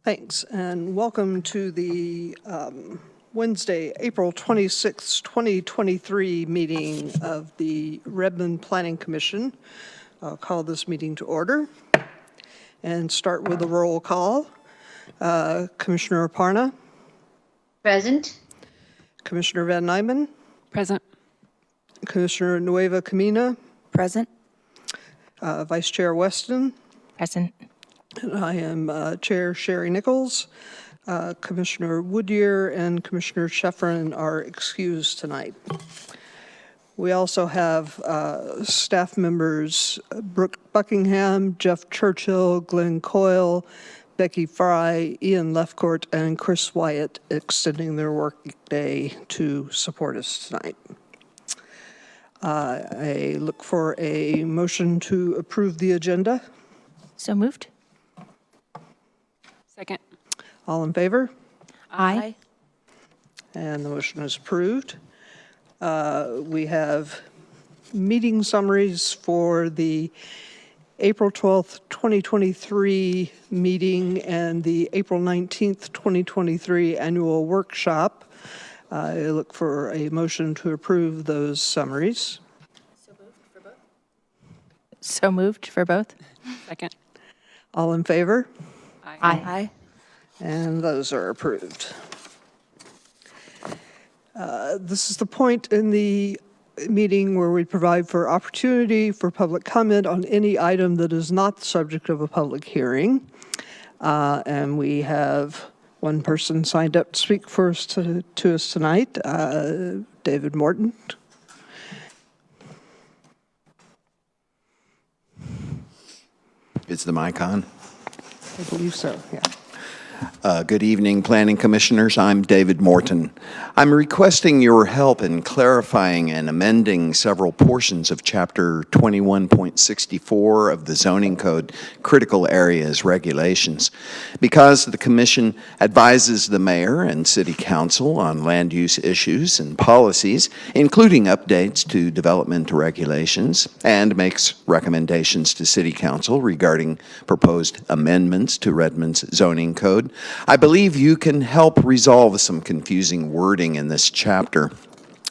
Thanks, and welcome to the Wednesday, April 26, 2023 meeting of the Redmond Planning Commission. I'll call this meeting to order and start with a roll call. Commissioner Aparna. Present. Commissioner Van Nyman. Present. Commissioner Nueva Camina. Present. Vice Chair Weston. Present. And I am Chair Sherry Nichols. Commissioner Woodyear and Commissioner Sheffrin are excused tonight. We also have staff members Brooke Buckingham, Jeff Churchill, Glenn Coyle, Becky Fry, Ian Lefcourt, and Chris Wyatt extending their work day to support us tonight. I look for a motion to approve the agenda. So moved. Second. All in favor? Aye. And the motion is approved. We have meeting summaries for the April 12th, 2023 meeting and the April 19th, 2023 annual workshop. I look for a motion to approve those summaries. So moved for both. Second. All in favor? Aye. And those are approved. This is the point in the meeting where we provide for opportunity for public comment on any item that is not the subject of a public hearing. And we have one person signed up to speak to us tonight, David Morton. Is the mic on? I believe so, yeah. Good evening, Planning Commissioners. I'm David Morton. I'm requesting your help in clarifying and amending several portions of Chapter 21.64 of the Zoning Code, Critical Areas Regulations. Because the Commission advises the Mayor and City Council on land use issues and policies, including updates to development regulations, and makes recommendations to City Council regarding proposed amendments to Redmond's Zoning Code, I believe you can help resolve some confusing wording in this chapter.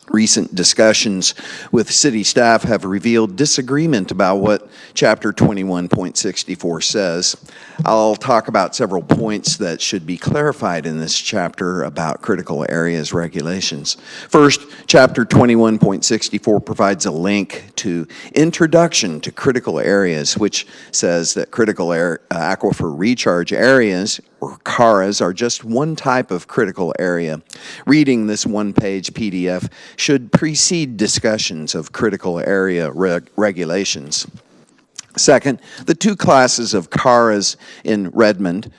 Recent discussions with city staff have revealed disagreement about what Chapter 21.64 says. I'll talk about several points that should be clarified in this chapter about critical areas regulations. First, Chapter 21.64 provides a link to Introduction to Critical Areas, which says that critical aquifer recharge areas, or CARAs, are just one type of critical area. Reading this one-page PDF should precede discussions of critical area regulations. Second, the two classes of CARAs in Redmond,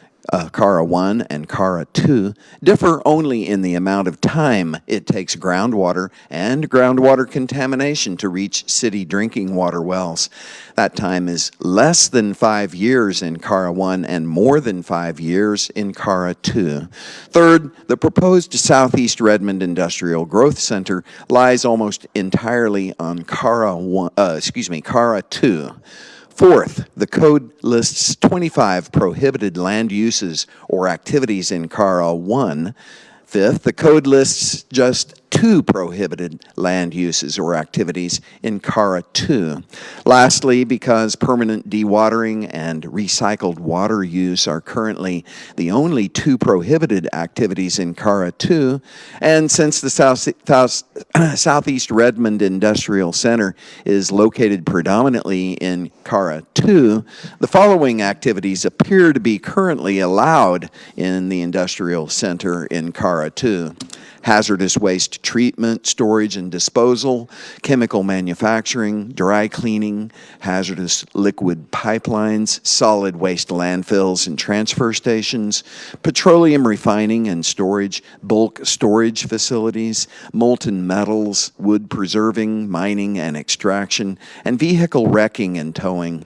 CARA 1 and CARA 2, differ only in the amount of time it takes groundwater and groundwater contamination to reach city drinking water wells. That time is less than 5 years in CARA 1 and more than 5 years in CARA 2. Third, the proposed Southeast Redmond Industrial Growth Center lies almost entirely on CARA 2. Fourth, the code lists 25 prohibited land uses or activities in CARA 1. Fifth, the code lists just 2 prohibited land uses or activities in CARA 2. Lastly, because permanent dewatering and recycled water use are currently the only 2 prohibited activities in CARA 2, and since the Southeast Redmond Industrial Center is located predominantly in CARA 2, the following activities appear to be currently allowed in the industrial center in CARA 2. Hazardous waste treatment, storage and disposal, chemical manufacturing, dry cleaning, hazardous liquid pipelines, solid waste landfills and transfer stations, petroleum refining and storage, bulk storage facilities, molten metals, wood preserving, mining and extraction, and vehicle wrecking and towing.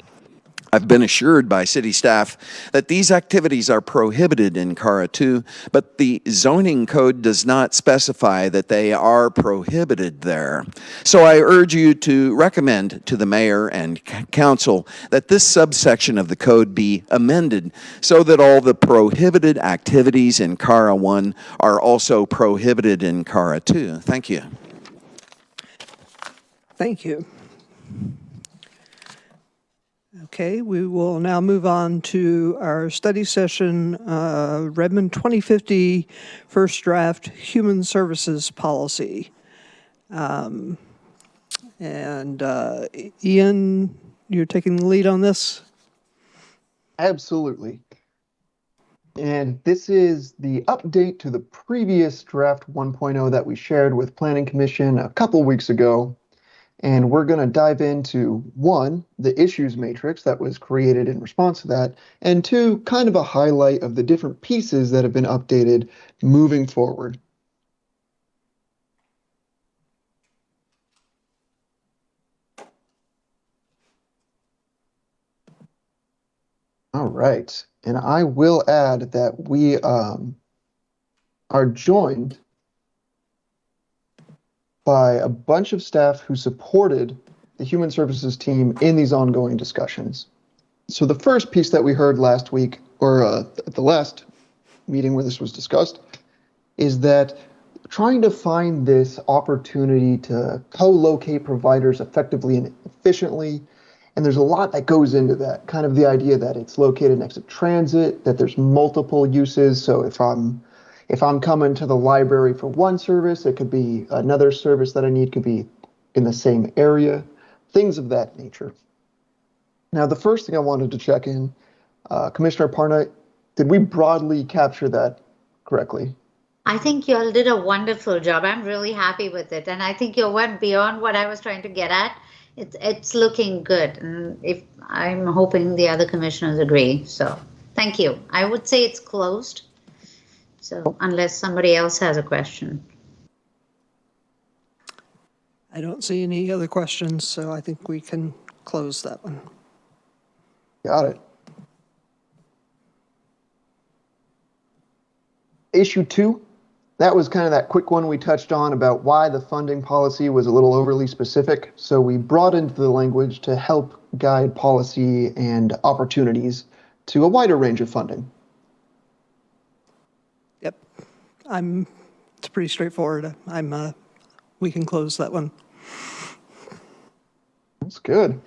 I've been assured by city staff that these activities are prohibited in CARA 2, but the zoning code does not specify that they are prohibited there. So I urge you to recommend to the mayor and council that this subsection of the code be amended so that all the prohibited activities in CARA 1 are also prohibited in CARA 2. Thank you. Thank you. Okay, we will now move on to our study session, Redmond 2050 First Draft Human Services Policy. And Ian, you're taking the lead on this? Absolutely. And this is the update to the previous draft 1.0 that we shared with Planning Commission a couple weeks ago. And we're going to dive into, one, the issues matrix that was created in response to that, and two, kind of a highlight of the different pieces that have been updated moving forward. All right. And I will add that we are joined by a bunch of staff who supported the Human Services team in these ongoing discussions. So the first piece that we heard last week, or at the last meeting where this was discussed, is that trying to find this opportunity to co-locate providers effectively and efficiently, and there's a lot that goes into that, kind of the idea that it's located next to transit, that there's multiple uses. So if I'm coming to the library for one service, it could be another service that I need could be in the same area, things of that nature. Now, the first thing I wanted to check in, Commissioner Parna, did we broadly capture that correctly? I think you all did a wonderful job. I'm really happy with it. And I think you went beyond what I was trying to get at. It's looking good. And if I'm hoping the other commissioners agree. So thank you. I would say it's closed. So unless somebody else has a question. I don't see any other questions, so I think we can close that one. Got it. Issue 2, that was kind of that quick one we touched on about why the funding policy was a little overly specific. So we broadened the language to help guide policy and opportunities to a wider range of funding. Yep, it's pretty straightforward. We can close that one. That's good.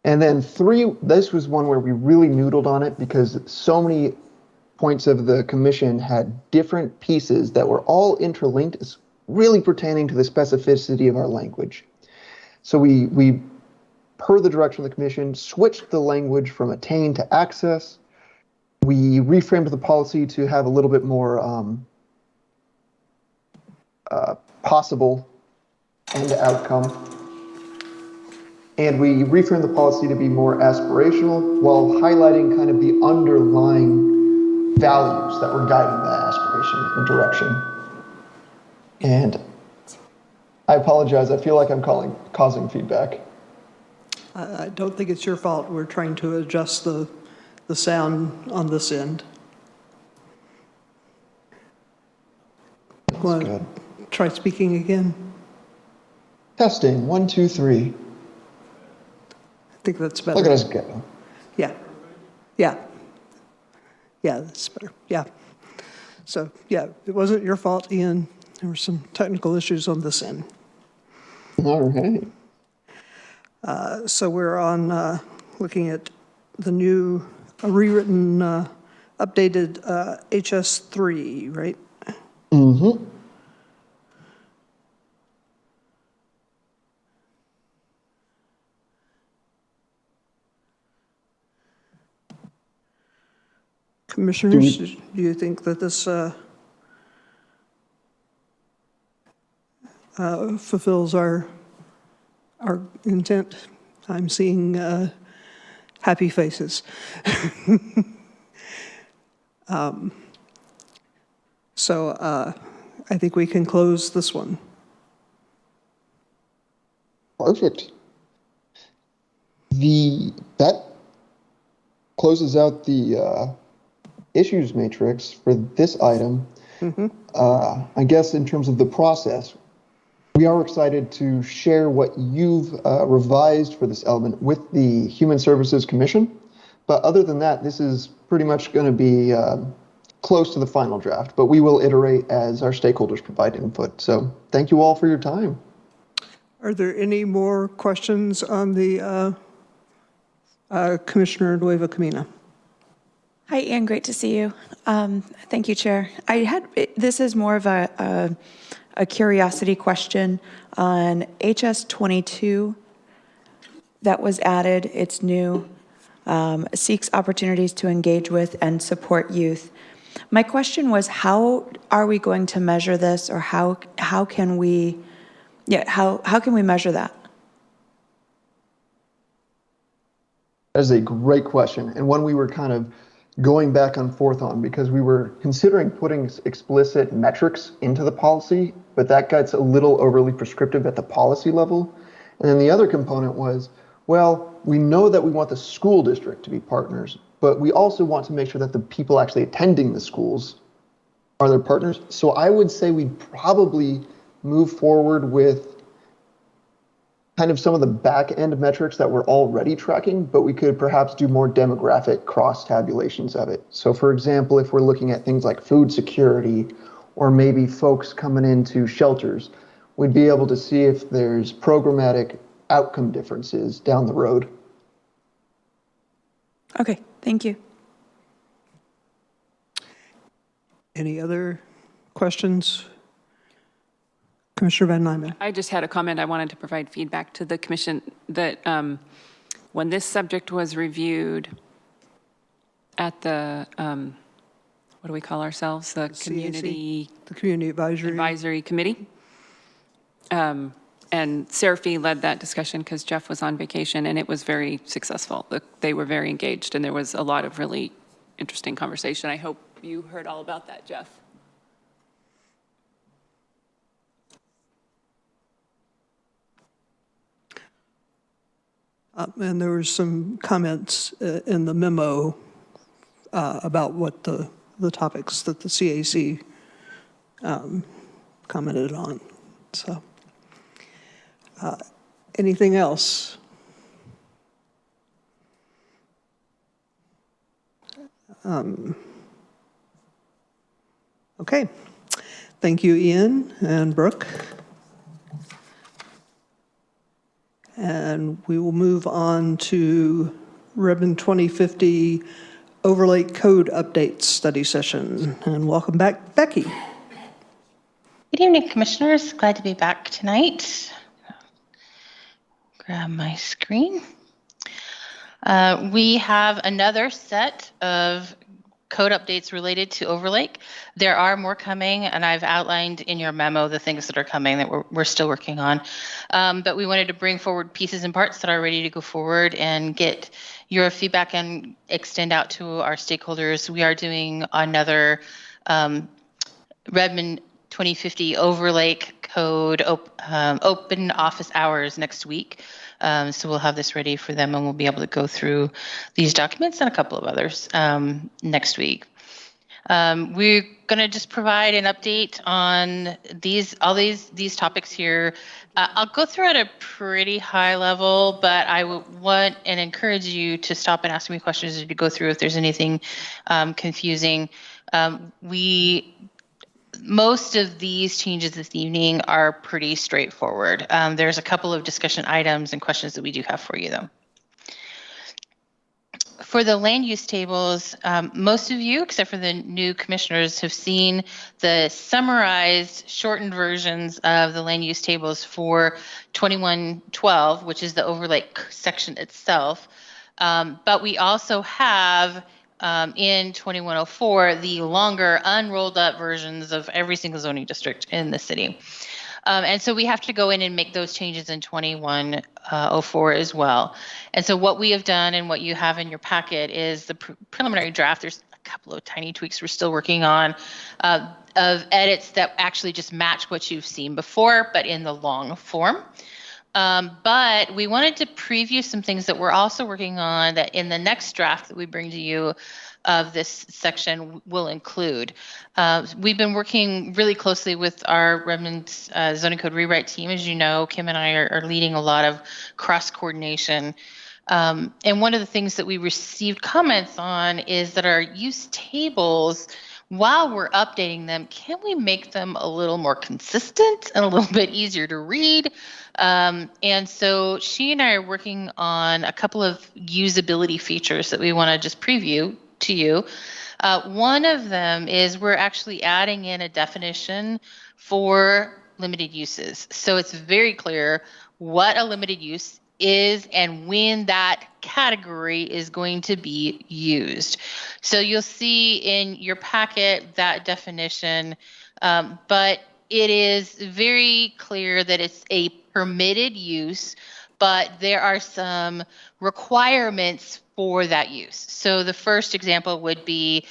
And then 3, this was one where we really noodled on it because so many points of the commission had different pieces that were all interlinked, as really pertaining to the specificity of our language. So we, per the direction of the commission, switched the language from attain to access. We reframed the policy to have a little bit more possible end outcome. And we reframed the policy to be more aspirational while highlighting kind of the underlying values that were guiding that aspiration and direction. And I apologize, I feel like I'm causing feedback. I don't think it's your fault. We're trying to adjust the sound on this end. Want to try speaking again? Testing, 1, 2, 3. I think that's better. Look at us go. Yeah. Yeah. Yeah, that's better. Yeah. So, yeah, it wasn't your fault, Ian. There were some technical issues on this end. All right. So we're on looking at the new rewritten, updated HS3, right? Mm-hmm. Commissioners, do you think that this fulfills our intent? I'm seeing happy faces. So I think we can close this one. Perfect. That closes out the issues matrix for this item. I guess in terms of the process, we are excited to share what you've revised for this element with the Human Services Commission. But other than that, this is pretty much going to be close to the final draft, but we will iterate as our stakeholders provide input. So thank you all for your time. Are there any more questions on the Commissioner Nueva Camina? Hi, Ian. Great to see you. Thank you, Chair. This is more of a curiosity question on HS 22 that was added. It's new. Seeks opportunities to engage with and support youth. My question was, how are we going to measure this, or how can we measure that? That is a great question, and one we were kind of going back and forth on, because we were considering putting explicit metrics into the policy, but that gets a little overly prescriptive at the policy level. And then the other component was, well, we know that we want the school district to be partners, but we also want to make sure that the people actually attending the schools are their partners. So I would say we'd probably move forward with kind of some of the back end metrics that we're already tracking, but we could perhaps do more demographic cross tabulations of it. So for example, if we're looking at things like food security, or maybe folks coming into shelters, we'd be able to see if there's programmatic outcome differences down the road. Okay, thank you. Any other questions? Commissioner Van Nymen. I just had a comment. I wanted to provide feedback to the commission that when this subject was reviewed at the, what do we call ourselves? The CAC, the Community Advisory Committee. And Seraphy led that discussion because Jeff was on vacation, and it was very successful. They were very engaged, and there was a lot of really interesting conversation. I hope you heard all about that, Jeff. And there were some comments in the memo about what the topics that the CAC commented on. So, anything else? Okay. Thank you, Ian and Brooke. And we will move on to Redmond 2050 Overlay Code Update Study Session. And welcome back, Becky. Good evening, Commissioners. Glad to be back tonight. Grab my screen. We have another set of code updates related to Overlake. There are more coming, and I've outlined in your memo the things that are coming that we're still working on. But we wanted to bring forward pieces and parts that are ready to go forward and get your feedback and extend out to our stakeholders. We are doing another Redmond 2050 Overlake Code open office hours next week. So we'll have this ready for them, and we'll be able to go through these documents and a couple of others next week. We're going to just provide an update on all these topics here. I'll go through at a pretty high level, but I would want and encourage you to stop and ask me questions as you go through if there's anything confusing. Most of these changes this evening are pretty straightforward. There's a couple of discussion items and questions that we do have for you, though. For the land use tables, most of you, except for the new commissioners, have seen the summarized, shortened versions of the land use tables for 2112, which is the overlay section itself. But we also have in 2104, the longer unrolled up versions of every single zoning district in the city. And so we have to go in and make those changes in 2104 as well. And so what we have done and what you have in your packet is the preliminary draft. There's a couple of tiny tweaks we're still working on of edits that actually just match what you've seen before, but in the long form. But we wanted to preview some things that we're also working on that in the next draft that we bring to you of this section will include. We've been working really closely with our Redmond zoning code rewrite team. As you know, Kim and I are leading a lot of cross coordination. And one of the things that we received comments on is that our use tables, while we're updating them, can we make them a little more consistent and a little bit easier to read? And so she and I are working on a couple of usability features that we want to just preview to you. One of them is we're actually adding in a definition for limited uses. So it's very clear what a limited use is and when that category is going to be used. So you'll see in your packet that definition, but it is very clear that it's a permitted use, but there are some requirements for that use. So the first example would be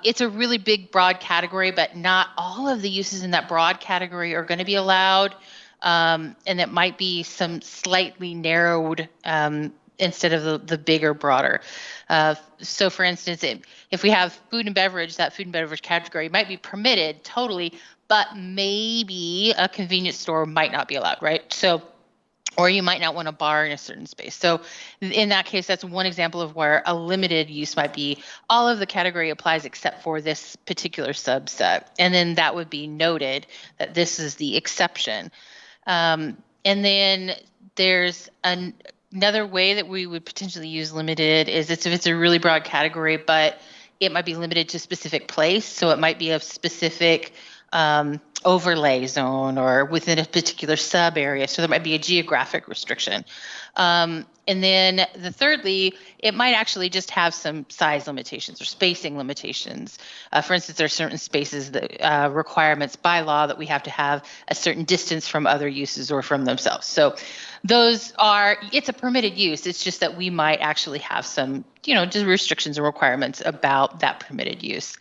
it's a really big broad category, but not all of the uses in that broad category are going to be allowed. And it might be some slightly narrowed instead of the bigger, broader. So for instance, if we have food and beverage, that food and beverage category might be permitted totally, but maybe a convenience store might not be allowed, right? So, or you might not want a bar in a certain space. So in that case, that's one example of where a limited use might be all of the category applies except for this particular subset. And then that would be noted that this is the exception. And then there's another way that we would potentially use limited is if it's a really broad category, but it might be limited to a specific place. So it might be a specific overlay zone or within a particular sub area. So there might be a geographic restriction. And then thirdly, it might actually just have some size limitations or spacing limitations. For instance, there are certain spaces that requirements by law that we have to have a certain distance from other uses or from themselves. So those are, it's a permitted use. It's just that we might actually have some, just restrictions and requirements about that permitted use.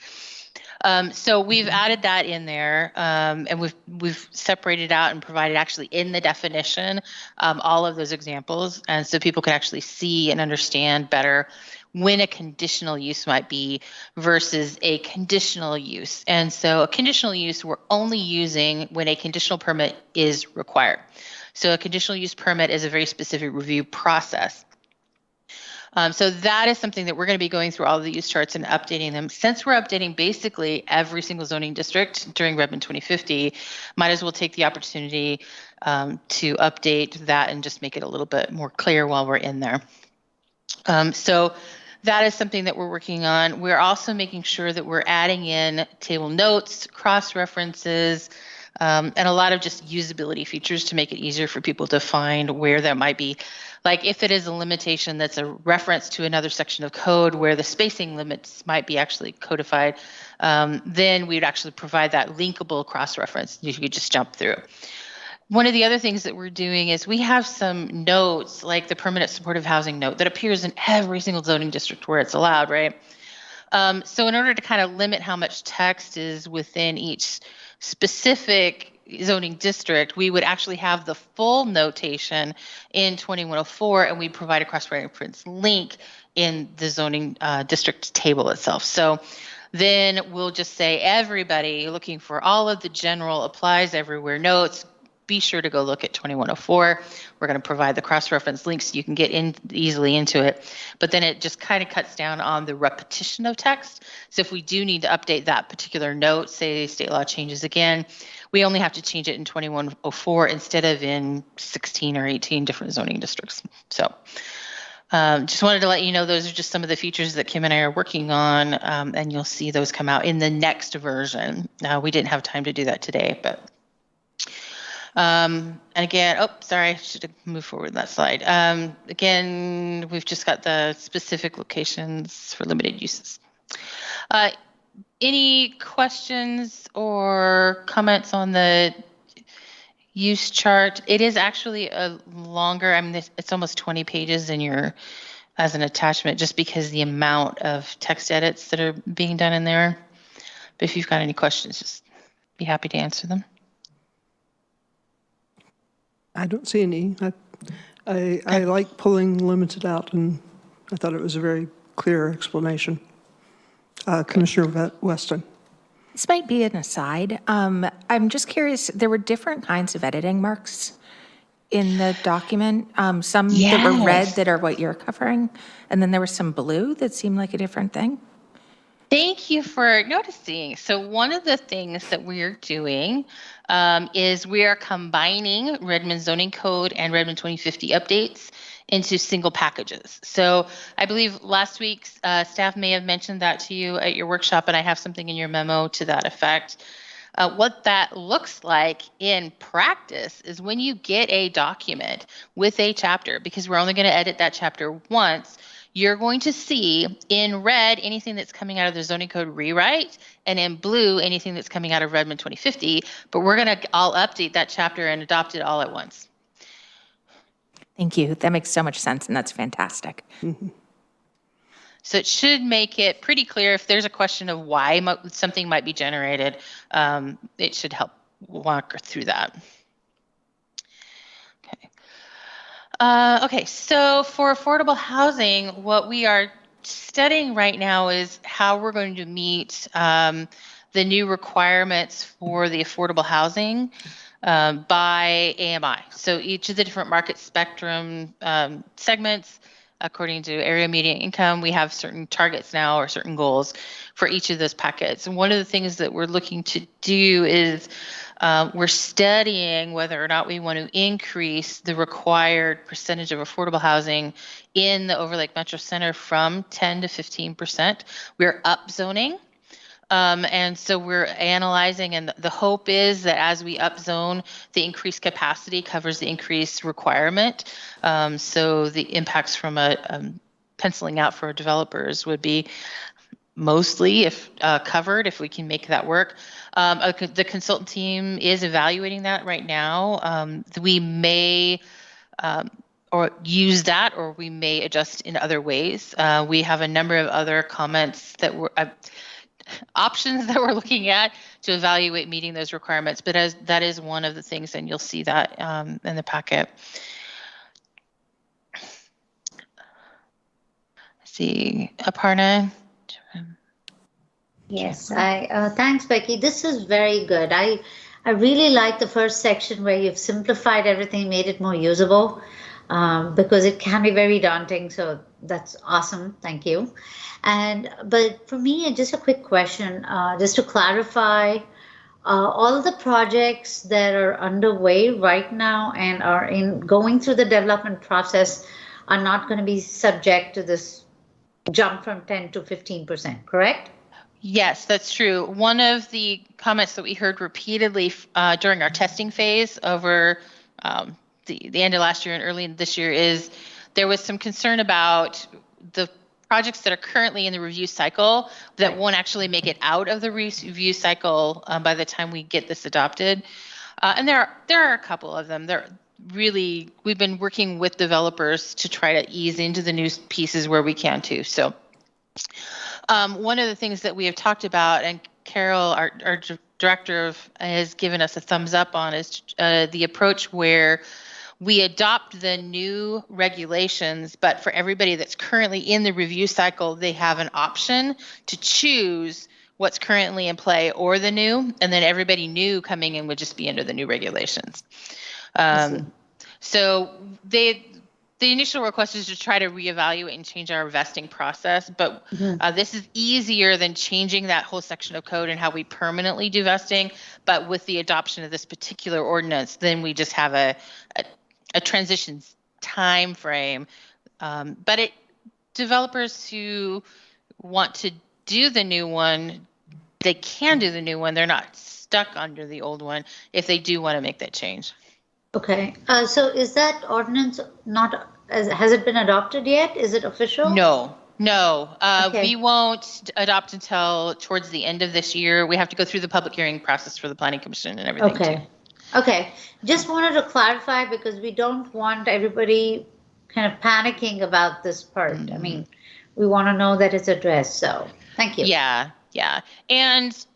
So we've added that in there, and we've separated out and provided actually in the definition all of those examples, and so people can actually see and understand better when a conditional use might be versus a conditional use. And so a conditional use we're only using when a conditional permit is required. So a conditional use permit is a very specific review process. So that is something that we're going to be going through all of the use charts and updating them. Since we're updating basically every single zoning district during Redmond 2050, might as well take the opportunity to update that and just make it a little bit more clear while we're in there. So that is something that we're working on. We're also making sure that we're adding in table notes, cross-references, and a lot of just usability features to make it easier for people to find where that might be. Like if it is a limitation that's a reference to another section of code where the spacing limits might be actually codified, then we'd actually provide that linkable cross-reference. You could just jump through. One of the other things that we're doing is we have some notes, like the permanent supportive housing note that appears in every single zoning district where it's allowed, right? So in order to kind of limit how much text is within each specific zoning district, we would actually have the full notation in 2104, and we provide a cross-reference link in the zoning district table itself. So then we'll just say everybody looking for all of the general applies everywhere notes, be sure to go look at 2104. We're going to provide the cross-reference links so you can get in easily into it. But then it just kind of cuts down on the repetition of text. So if we do need to update that particular note, say state law changes again, we only have to change it in 2104 instead of in 16 or 18 different zoning districts. So just wanted to let you know those are just some of the features that Kim and I are working on, and you'll see those come out in the next version. We didn't have time to do that today, but and again, sorry, I should have moved forward that slide. Again, we've just got the specific locations for limited uses. Any questions or comments on the use chart? It is actually a longer, it's almost 20 pages in your, as an attachment, just because the amount of text edits that are being done in there. But if you've got any questions, just be happy to answer them. I don't see any. I like pulling limited out, and I thought it was a very clear explanation. Commissioner Weston. This might be an aside. I'm just curious, there were different kinds of editing marks in the document. Some that were red Yes. that are what you're covering, and then there was some blue that seemed like a different thing. Thank you for noticing. So one of the things that we're doing is we are combining Redmond zoning code and Redmond 2050 updates into single packages. So I believe last week staff may have mentioned that to you at your workshop, and I have something in your memo to that effect. What that looks like in practice is when you get a document with a chapter, because we're only going to edit that chapter once, you're going to see in red anything that's coming out of the zoning code rewrite, and in blue anything that's coming out of Redmond 2050. But we're going to all update that chapter and adopt it all at once. Thank you. That makes so much sense, and that's fantastic. So it should make it pretty clear if there's a question of why something might be generated. It should help walk through that. Okay. Okay, so for affordable housing, what we are studying right now is how we're going to meet the new requirements for the affordable housing by AMI. So each of the different market spectrum segments, according to area median income, we have certain targets now or certain goals for each of those packets. And one of the things that we're looking to do is we're studying whether or not we want to increase the required percentage of affordable housing in the Overlake Metro Center from 10 to 15%. We're upzoning. And so we're analyzing, and the hope is that as we upzone, the increased capacity covers the increased requirement. So the impacts from penciling out for developers would be mostly covered if we can make that work. The consultant team is evaluating that right now. We may or use that, or we may adjust in other ways. We have a number of other comments that were options that we're looking at to evaluate meeting those requirements, but that is one of the things, and you'll see that in the packet. Let's see, Aparna. Yes, thanks, Becky. This is very good. I really like the first section where you've simplified everything, made it more usable, because it can be very daunting. So that's awesome. Thank you. But for me, just a quick question, just to clarify, all of the projects that are underway right now and are going through the development process are not going to be subject to this jump from 10 to 15%, correct? Yes, that's true. One of the comments that we heard repeatedly during our testing phase over the end of last year and early this year is there was some concern about the projects that are currently in the review cycle that won't actually make it out of the review cycle by the time we get this adopted. And there are a couple of them. We've been working with developers to try to ease into the new pieces where we can too. So one of the things that we have talked about, and Carol, our director, has given us a thumbs up on, is the approach where we adopt the new regulations, but for everybody that's currently in the review cycle, they have an option to choose what's currently in play or the new, and then everybody new coming in would just be under the new regulations. So the initial request is to try to reevaluate and change our vesting process, but this is easier than changing that whole section of code and how we permanently do vesting. But with the adoption of this particular ordinance, then we just have a transition time frame. But developers who want to do the new one, they can do the new one. They're not stuck under the old one if they do want to make that change. Okay. So is that ordinance has it been adopted yet? Is it official? No. Okay. We won't adopt until towards the end of this year. We have to go through the public hearing process for the Planning Commission and everything. Okay. Too. Okay. Just wanted to clarify because we don't want everybody kind of panicking about this part. I mean, we want to know that it's addressed. So thank you. Yeah. And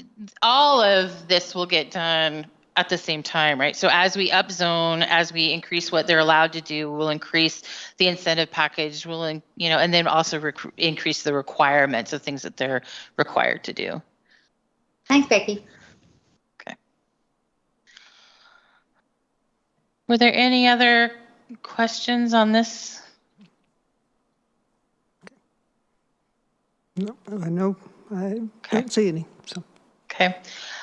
all of this will get done at the same time, right? So as we upzone, as we increase what they're allowed to do, we'll increase the incentive package, and then also increase the requirements of things that they're required to do. Thanks, Becky. Okay. Were there any other questions on this? No, I don't see any, so. Okay.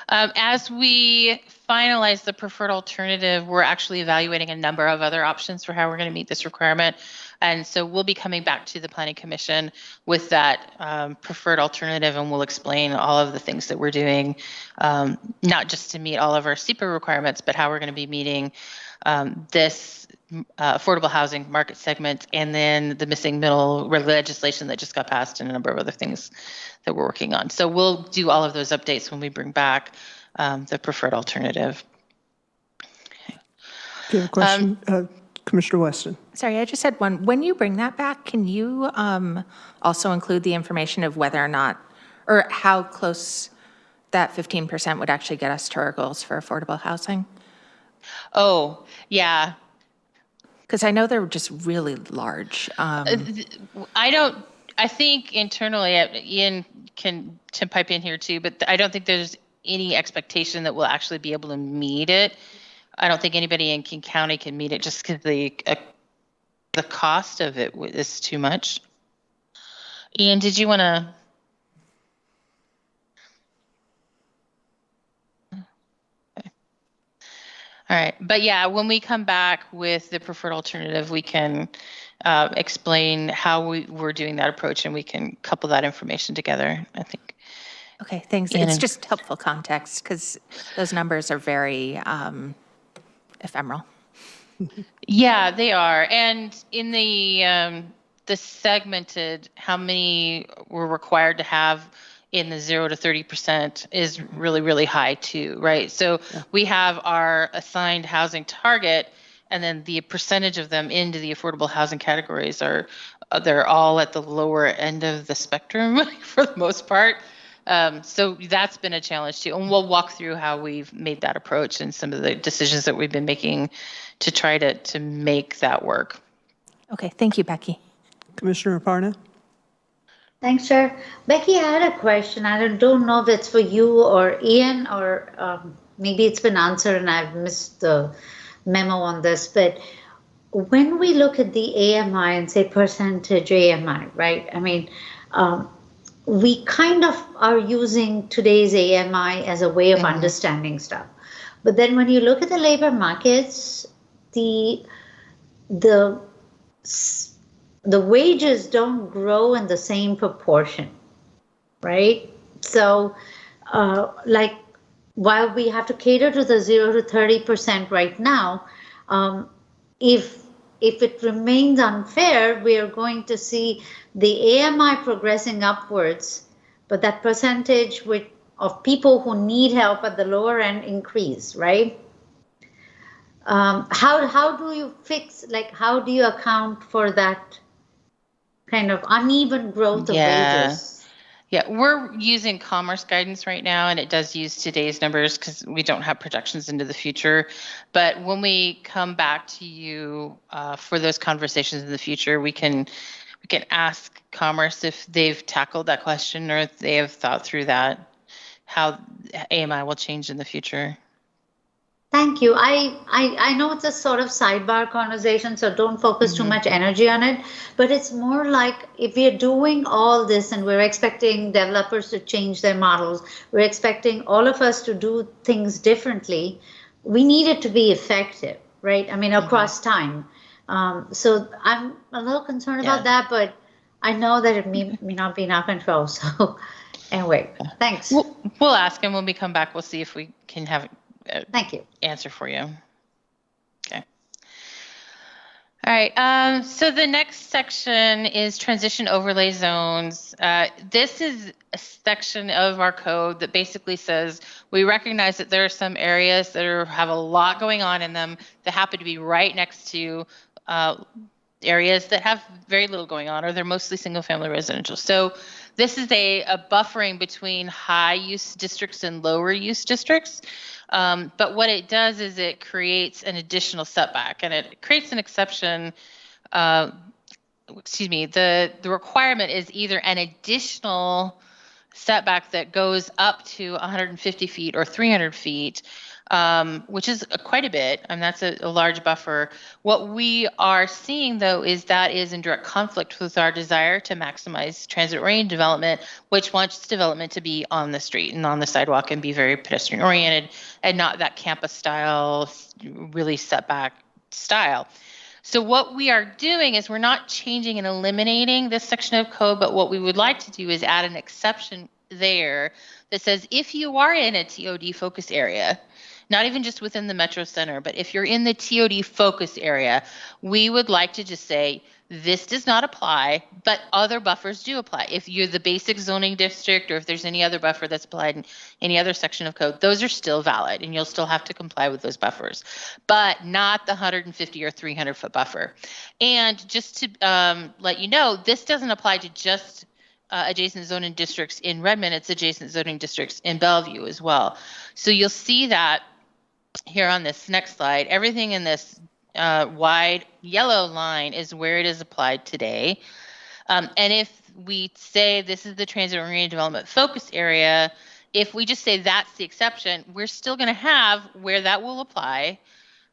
As we finalize the preferred alternative, we're actually evaluating a number of other options for how we're going to meet this requirement. And so we'll be coming back to the Planning Commission with that preferred alternative, and we'll explain all of the things that we're doing, not just to meet all of our SEPA requirements, but how we're going to be meeting this affordable housing market segment, and then the missing middle legislation that just got passed, and a number of other things that we're working on. So we'll do all of those updates when we bring back the preferred alternative. Do you have a question? Commissioner Weston? Sorry, I just had one. When you bring that back, can you also include the information of whether or not, or how close that 15% would actually get us to our goals for affordable housing? Oh, yeah. Because I know they're just really large. I think internally, Ian can pipe in here too, but I don't think there's any expectation that we'll actually be able to meet it. I don't think anybody in King County can meet it just because the cost of it is too much. Ian, did you want to? Okay. All right. But yeah, when we come back with the preferred alternative, we can explain how we're doing that approach, and we can couple that information together, I think. Okay, thanks. It's just helpful context because those numbers are very ephemeral. Yeah, they are. And in the segmented, how many we're required to have in the 0 to 30% is really, really high too, right? So we have our assigned housing target, and then the percentage of them into the affordable housing categories they're all at the lower end of the spectrum for the most part. So that's been a challenge too. And we'll walk through how we've made that approach and some of the decisions that we've been making to try to make that work. Okay, thank you, Becky. Commissioner Aparna? Thanks, Chair. Becky, I had a question. I don't know if it's for you or Ian, or maybe it's been answered and I've missed the memo on this. But when we look at the AMI and say percentage AMI, right? I mean, we kind of are using today's AMI as a way of understanding stuff. But then when you look at the labor markets, the wages don't grow in the same proportion, right? So like while we have to cater to the 0 to 30% right now, if it remains unfair, we are going to see the AMI progressing upwards, but that percentage of people who need help at the lower end increase, right? How do you how do you account for that kind of uneven growth of wages? Yeah, we're using Commerce guidance right now, and it does use today's numbers because we don't have projections into the future. But when we come back to you for those conversations in the future, we can ask Commerce if they've tackled that question or if they have thought through that, how AMI will change in the future. Thank you. I know it's a sort of sidebar conversation, so don't focus too much energy on it. But it's more like if we're doing all this and we're expecting developers to change their models, we're expecting all of us to do things differently, we need it to be effective, right? I mean, across time. So I'm a little concerned about that, but I know that it may not be in our control. So anyway, thanks. We'll ask him when we come back. We'll see if we can have Thank you. Answer for you. Okay. All right. So the next section is transition overlay zones. This is a section of our code that basically says we recognize that there are some areas that have a lot going on in them that happen to be right next to areas that have very little going on, or they're mostly single family residential. So this is a buffering between high use districts and lower use districts. But what it does is it creates an additional setback, and it creates an exception. The requirement is either an additional setback that goes up to 150 feet or 300 feet, which is quite a bit, and that's a large buffer. What we are seeing, though, is that is in direct conflict with our desire to maximize transit-oriented development, which wants development to be on the street and on the sidewalk and be very pedestrian-oriented and not that campus-style, really setback style. So what we are doing is we're not changing and eliminating this section of code, but what we would like to do is add an exception there that says if you are in a TOD focus area, not even just within the Metro Center, but if you're in the TOD focus area, we would like to just say this does not apply, but other buffers do apply. If you're the basic zoning district or if there's any other buffer that's applied in any other section of code, those are still valid and you'll still have to comply with those buffers, but not the 150 or 300 foot buffer. And just to let you know, this doesn't apply to just adjacent zoning districts in Redmond, it's adjacent zoning districts in Bellevue as well. So you'll see that here on this next slide, everything in this wide yellow line is where it is applied today. And if we say this is the transit-oriented development focus area, if we just say that's the exception, we're still going to have where that will apply.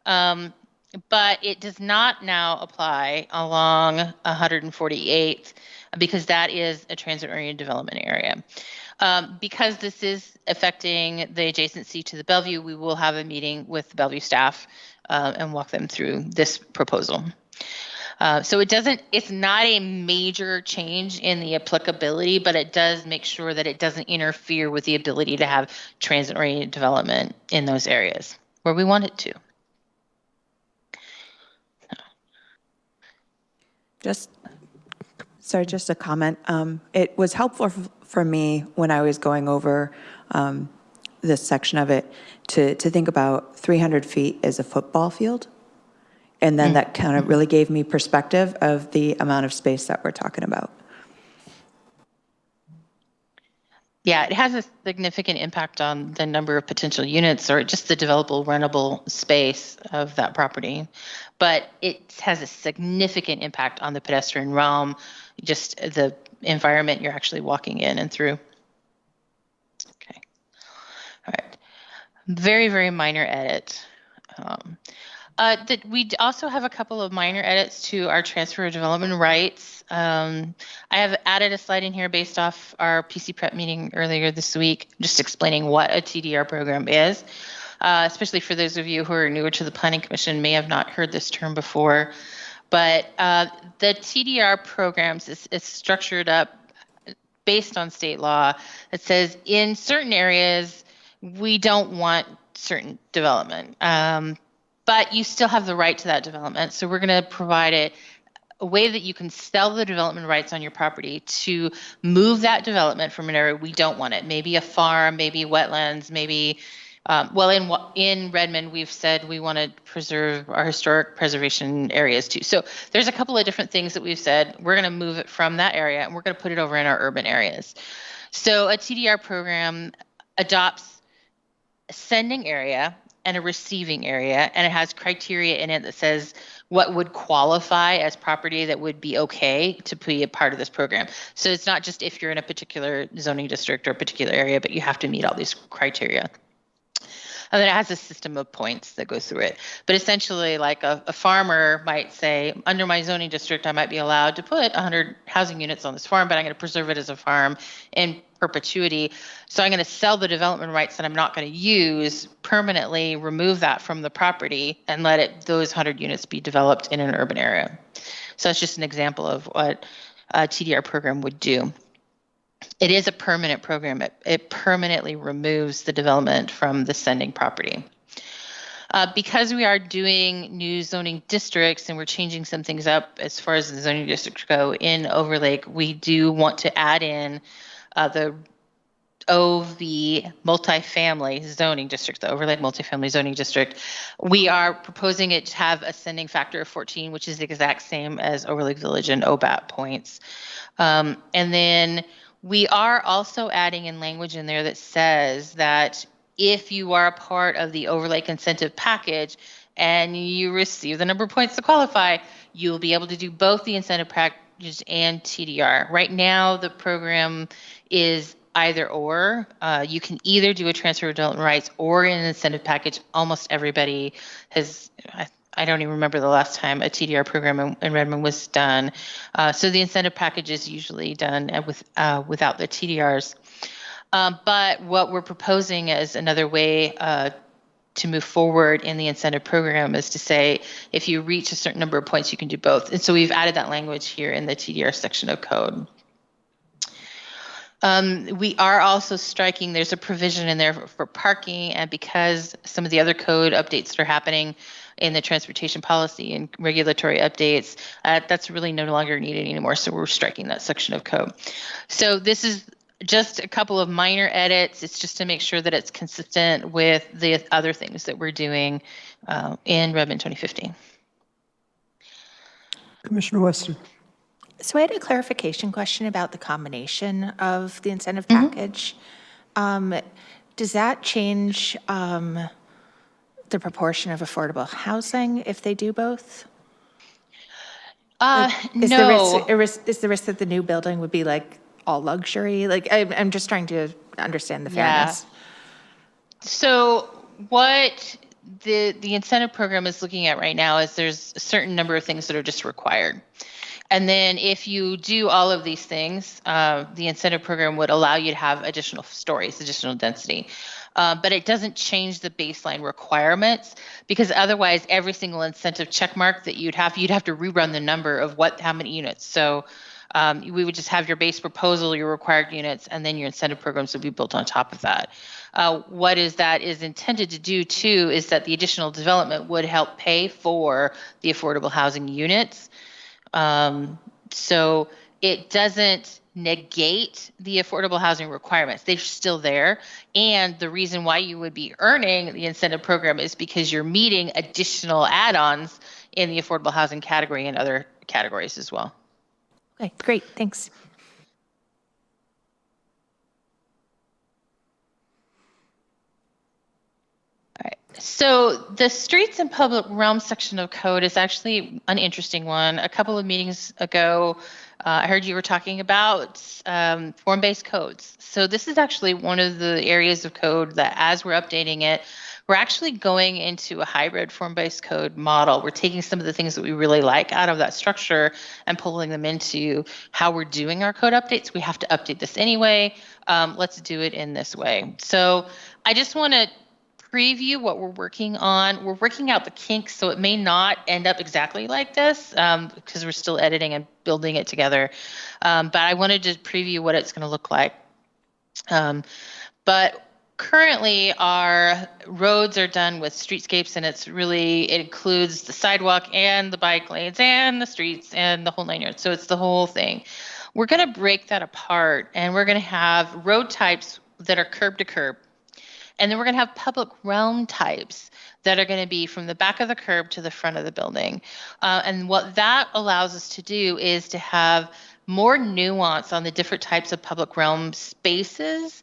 But it does not now apply along 148th because that is a transit-oriented development area. Because this is affecting the adjacency to the Bellevue, we will have a meeting with the Bellevue staff and walk them through this proposal. So it's not a major change in the applicability, but it does make sure that it doesn't interfere with the ability to have transit-oriented development in those areas where we want it to. Just a comment. It was helpful for me when I was going over this section of it to think about 300 feet as a football field. And then that kind of really gave me perspective of the amount of space that we're talking about. Yeah, it has a significant impact on the number of potential units or just the developable, rentable space of that property. But it has a significant impact on the pedestrian realm, just the environment you're actually walking in and through. Okay. All right. Very, very minor edit. That we also have a couple of minor edits to our transfer of development rights. I have added a slide in here based off our PC prep meeting earlier this week, just explaining what a TDR program is, especially for those of you who are newer to the Planning Commission, may have not heard this term before. But the TDR programs is structured up based on state law. It says in certain areas, we don't want certain development. But you still have the right to that development. So we're going to provide a way that you can sell the development rights on your property to move that development from an area we don't want it. Maybe a farm, maybe wetlands, maybe, in Redmond, we've said we want to preserve our historic preservation areas too. So there's a couple of different things that we've said. We're going to move it from that area and we're going to put it over in our urban areas. So a TDR program adopts a sending area and a receiving area, and it has criteria in it that says what would qualify as property that would be okay to be a part of this program. So it's not just if you're in a particular zoning district or a particular area, but you have to meet all these criteria. And then it has a system of points that goes through it. But essentially, like a farmer might say, under my zoning district, I might be allowed to put 100 housing units on this farm, but I'm going to preserve it as a farm in perpetuity. So I'm going to sell the development rights that I'm not going to use, permanently remove that from the property, and let those 100 units be developed in an urban area. So that's just an example of what a TDR program would do. It is a permanent program. It permanently removes the development from the sending property. Because we are doing new zoning districts and we're changing some things up as far as the zoning districts go in Overlake, we do want to add in the OV multifamily zoning district, the Overlake multifamily zoning district. We are proposing it to have a sending factor of 14, which is the exact same as Overlake Village and OBAT points. And then We are also adding in language in there that says that if you are a part of the overlay incentive package and you receive the number of points to qualify, you'll be able to do both the incentive package and TDR. Right now, the program is either or. You can either do a transfer of development rights or an incentive package. Almost everybody has. I don't even remember the last time a TDR program in Redmond was done. So the incentive package is usually done without the TDRs. But what we're proposing as another way to move forward in the incentive program is to say, if you reach a certain number of points, you can do both. And so we've added that language here in the TDR section of code. We are also striking, there's a provision in there for parking, and because some of the other code updates that are happening in the transportation policy and regulatory updates, that's really no longer needed anymore. So we're striking that section of code. So this is just a couple of minor edits. It's just to make sure that it's consistent with the other things that we're doing in Redmond 2015. Commissioner Weston. So I had a clarification question about the combination of the incentive package. Does that change the proportion of affordable housing if they do both? No. Is the risk that the new building would be like all luxury? Like I'm just trying to understand the fairness. So what the incentive program is looking at right now is there's a certain number of things that are just required. And then if you do all of these things, the incentive program would allow you to have additional stories, additional density. But it doesn't change the baseline requirements, because otherwise every single incentive checkmark that you'd have to rerun the number of how many units. So we would just have your base proposal, your required units, and then your incentive programs would be built on top of that. What that is intended to do too is that the additional development would help pay for the affordable housing units. So it doesn't negate the affordable housing requirements. They're still there. And the reason why you would be earning the incentive program is because you're meeting additional add-ons in the affordable housing category and other categories as well. Okay, great, thanks. All right. So the streets and public realm section of code is actually an interesting one. A couple of meetings ago, I heard you were talking about form-based codes. So this is actually one of the areas of code that, as we're updating it, we're actually going into a hybrid form-based code model. We're taking some of the things that we really like out of that structure and pulling them into how we're doing our code updates. We have to update this anyway. Let's do it in this way. So I just want to preview what we're working on. We're working out the kinks, so it may not end up exactly like this because we're still editing and building it together. But I wanted to preview what it's going to look like. But currently, our roads are done with streetscapes, and it includes the sidewalk and the bike lanes and the streets and the whole 9 yards. So it's the whole thing. We're going to break that apart, and we're going to have road types that are curb to curb. And then we're going to have public realm types that are going to be from the back of the curb to the front of the building. And what that allows us to do is to have more nuance on the different types of public realm spaces.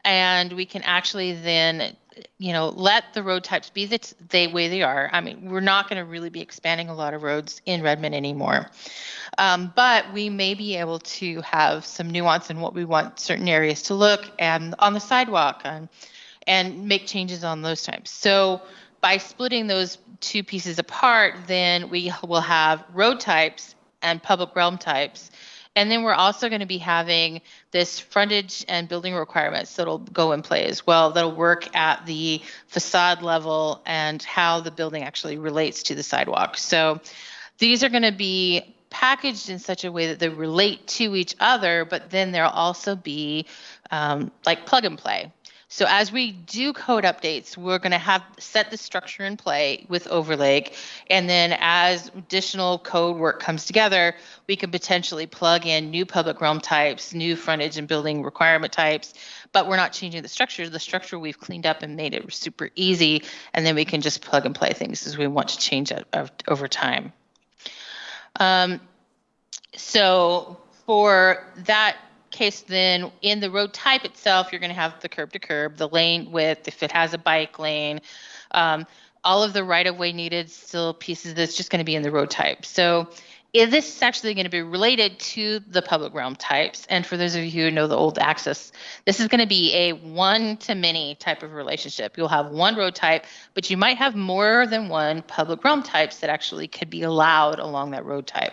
And we can actually then, let the road types be the way they are. I mean, we're not going to really be expanding a lot of roads in Redmond anymore. But we may be able to have some nuance in what we want certain areas to look and on the sidewalk and make changes on those types. So by splitting those two pieces apart, then we will have road types and public realm types. And then we're also going to be having this frontage and building requirements that'll go in play as well. That'll work at the facade level and how the building actually relates to the sidewalk. So these are going to be packaged in such a way that they relate to each other, but then there'll also be like plug and play. So as we do code updates, we're going to set the structure in play with overlay. And then as additional code work comes together, we can potentially plug in new public realm types, new frontage and building requirement types, but we're not changing the structure. The structure we've cleaned up and made it super easy. And then we can just plug and play things as we want to change it over time. So for that case, then in the road type itself, you're going to have the curb to curb, the lane width, if it has a bike lane, all of the right-of-way needed still pieces that's just going to be in the road type. So this is actually going to be related to the public realm types. And for those of you who know the old access, this is going to be a one-to-many type of relationship. You'll have one road type, but you might have more than one public realm types that actually could be allowed along that road type.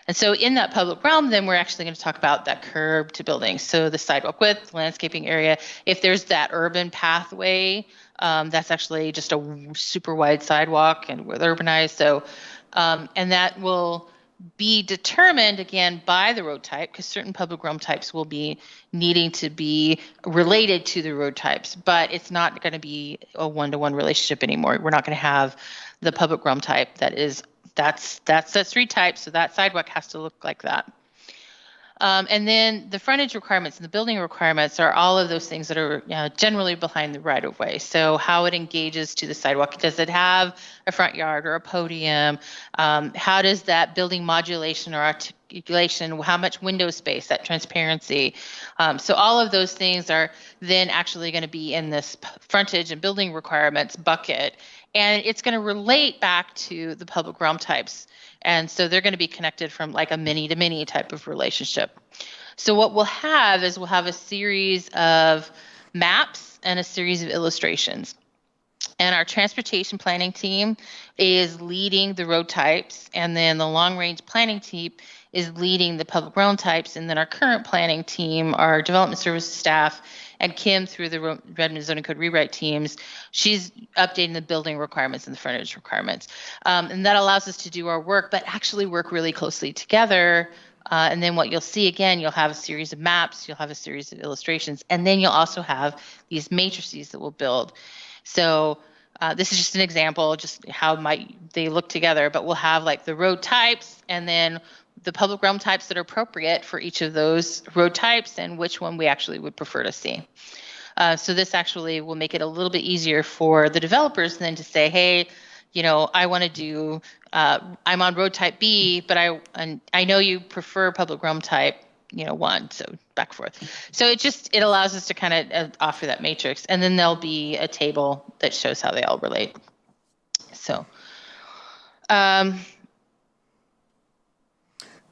And so in that public realm, then we're actually going to talk about that curb to building. So the sidewalk width, landscaping area, if there's that urban pathway, that's actually just a super wide sidewalk and with urbanized. So, and that will be determined again by the road type, because certain public realm types will be needing to be related to the road types, but it's not going to be a one-to-one relationship anymore. We're not going to have the public realm type that's 3 types, so that sidewalk has to look like that. And then the frontage requirements and the building requirements are all of those things that are generally behind the right-of-way. So how it engages to the sidewalk. Does it have a front yard or a podium? How does that building modulation or articulation, how much window space, that transparency? So all of those things are then actually going to be in this frontage and building requirements bucket. And it's going to relate back to the public realm types. And so they're going to be connected from like a many to many type of relationship. So what we'll have is we'll have a series of maps and a series of illustrations. And our transportation planning team is leading the road types, and then the long range planning team is leading the public realm types. And then our current planning team, our development services staff, and Kim through the Redmond zoning code rewrite teams, she's updating the building requirements and the frontage requirements. And that allows us to do our work, but actually work really closely together. And then what you'll see again, you'll have a series of maps, you'll have a series of illustrations, and then you'll also have these matrices that we'll build. So this is just an example, just how might they look together, but we'll have like the road types and then the public realm types that are appropriate for each of those road types and which one we actually would prefer to see. So this actually will make it a little bit easier for the developers then to say, hey, you know, I want to do, I'm on road type B, but I know you prefer public realm type, you know, 1, so back and forth. So it allows us to kind of offer that matrix, and then there'll be a table that shows how they all relate. So,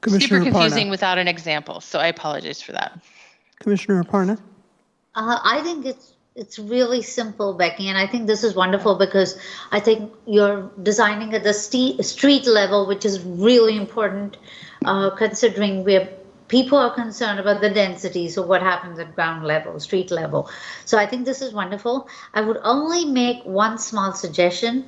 Commissioner super confusing Aparna. without an example, so I apologize for that. Commissioner Aparna? I think it's really simple, Becky, and I think this is wonderful because I think you're designing at the street level, which is really important, considering people are concerned about the density. So what happens at ground level, street level? So I think this is wonderful. I would only make one small suggestion.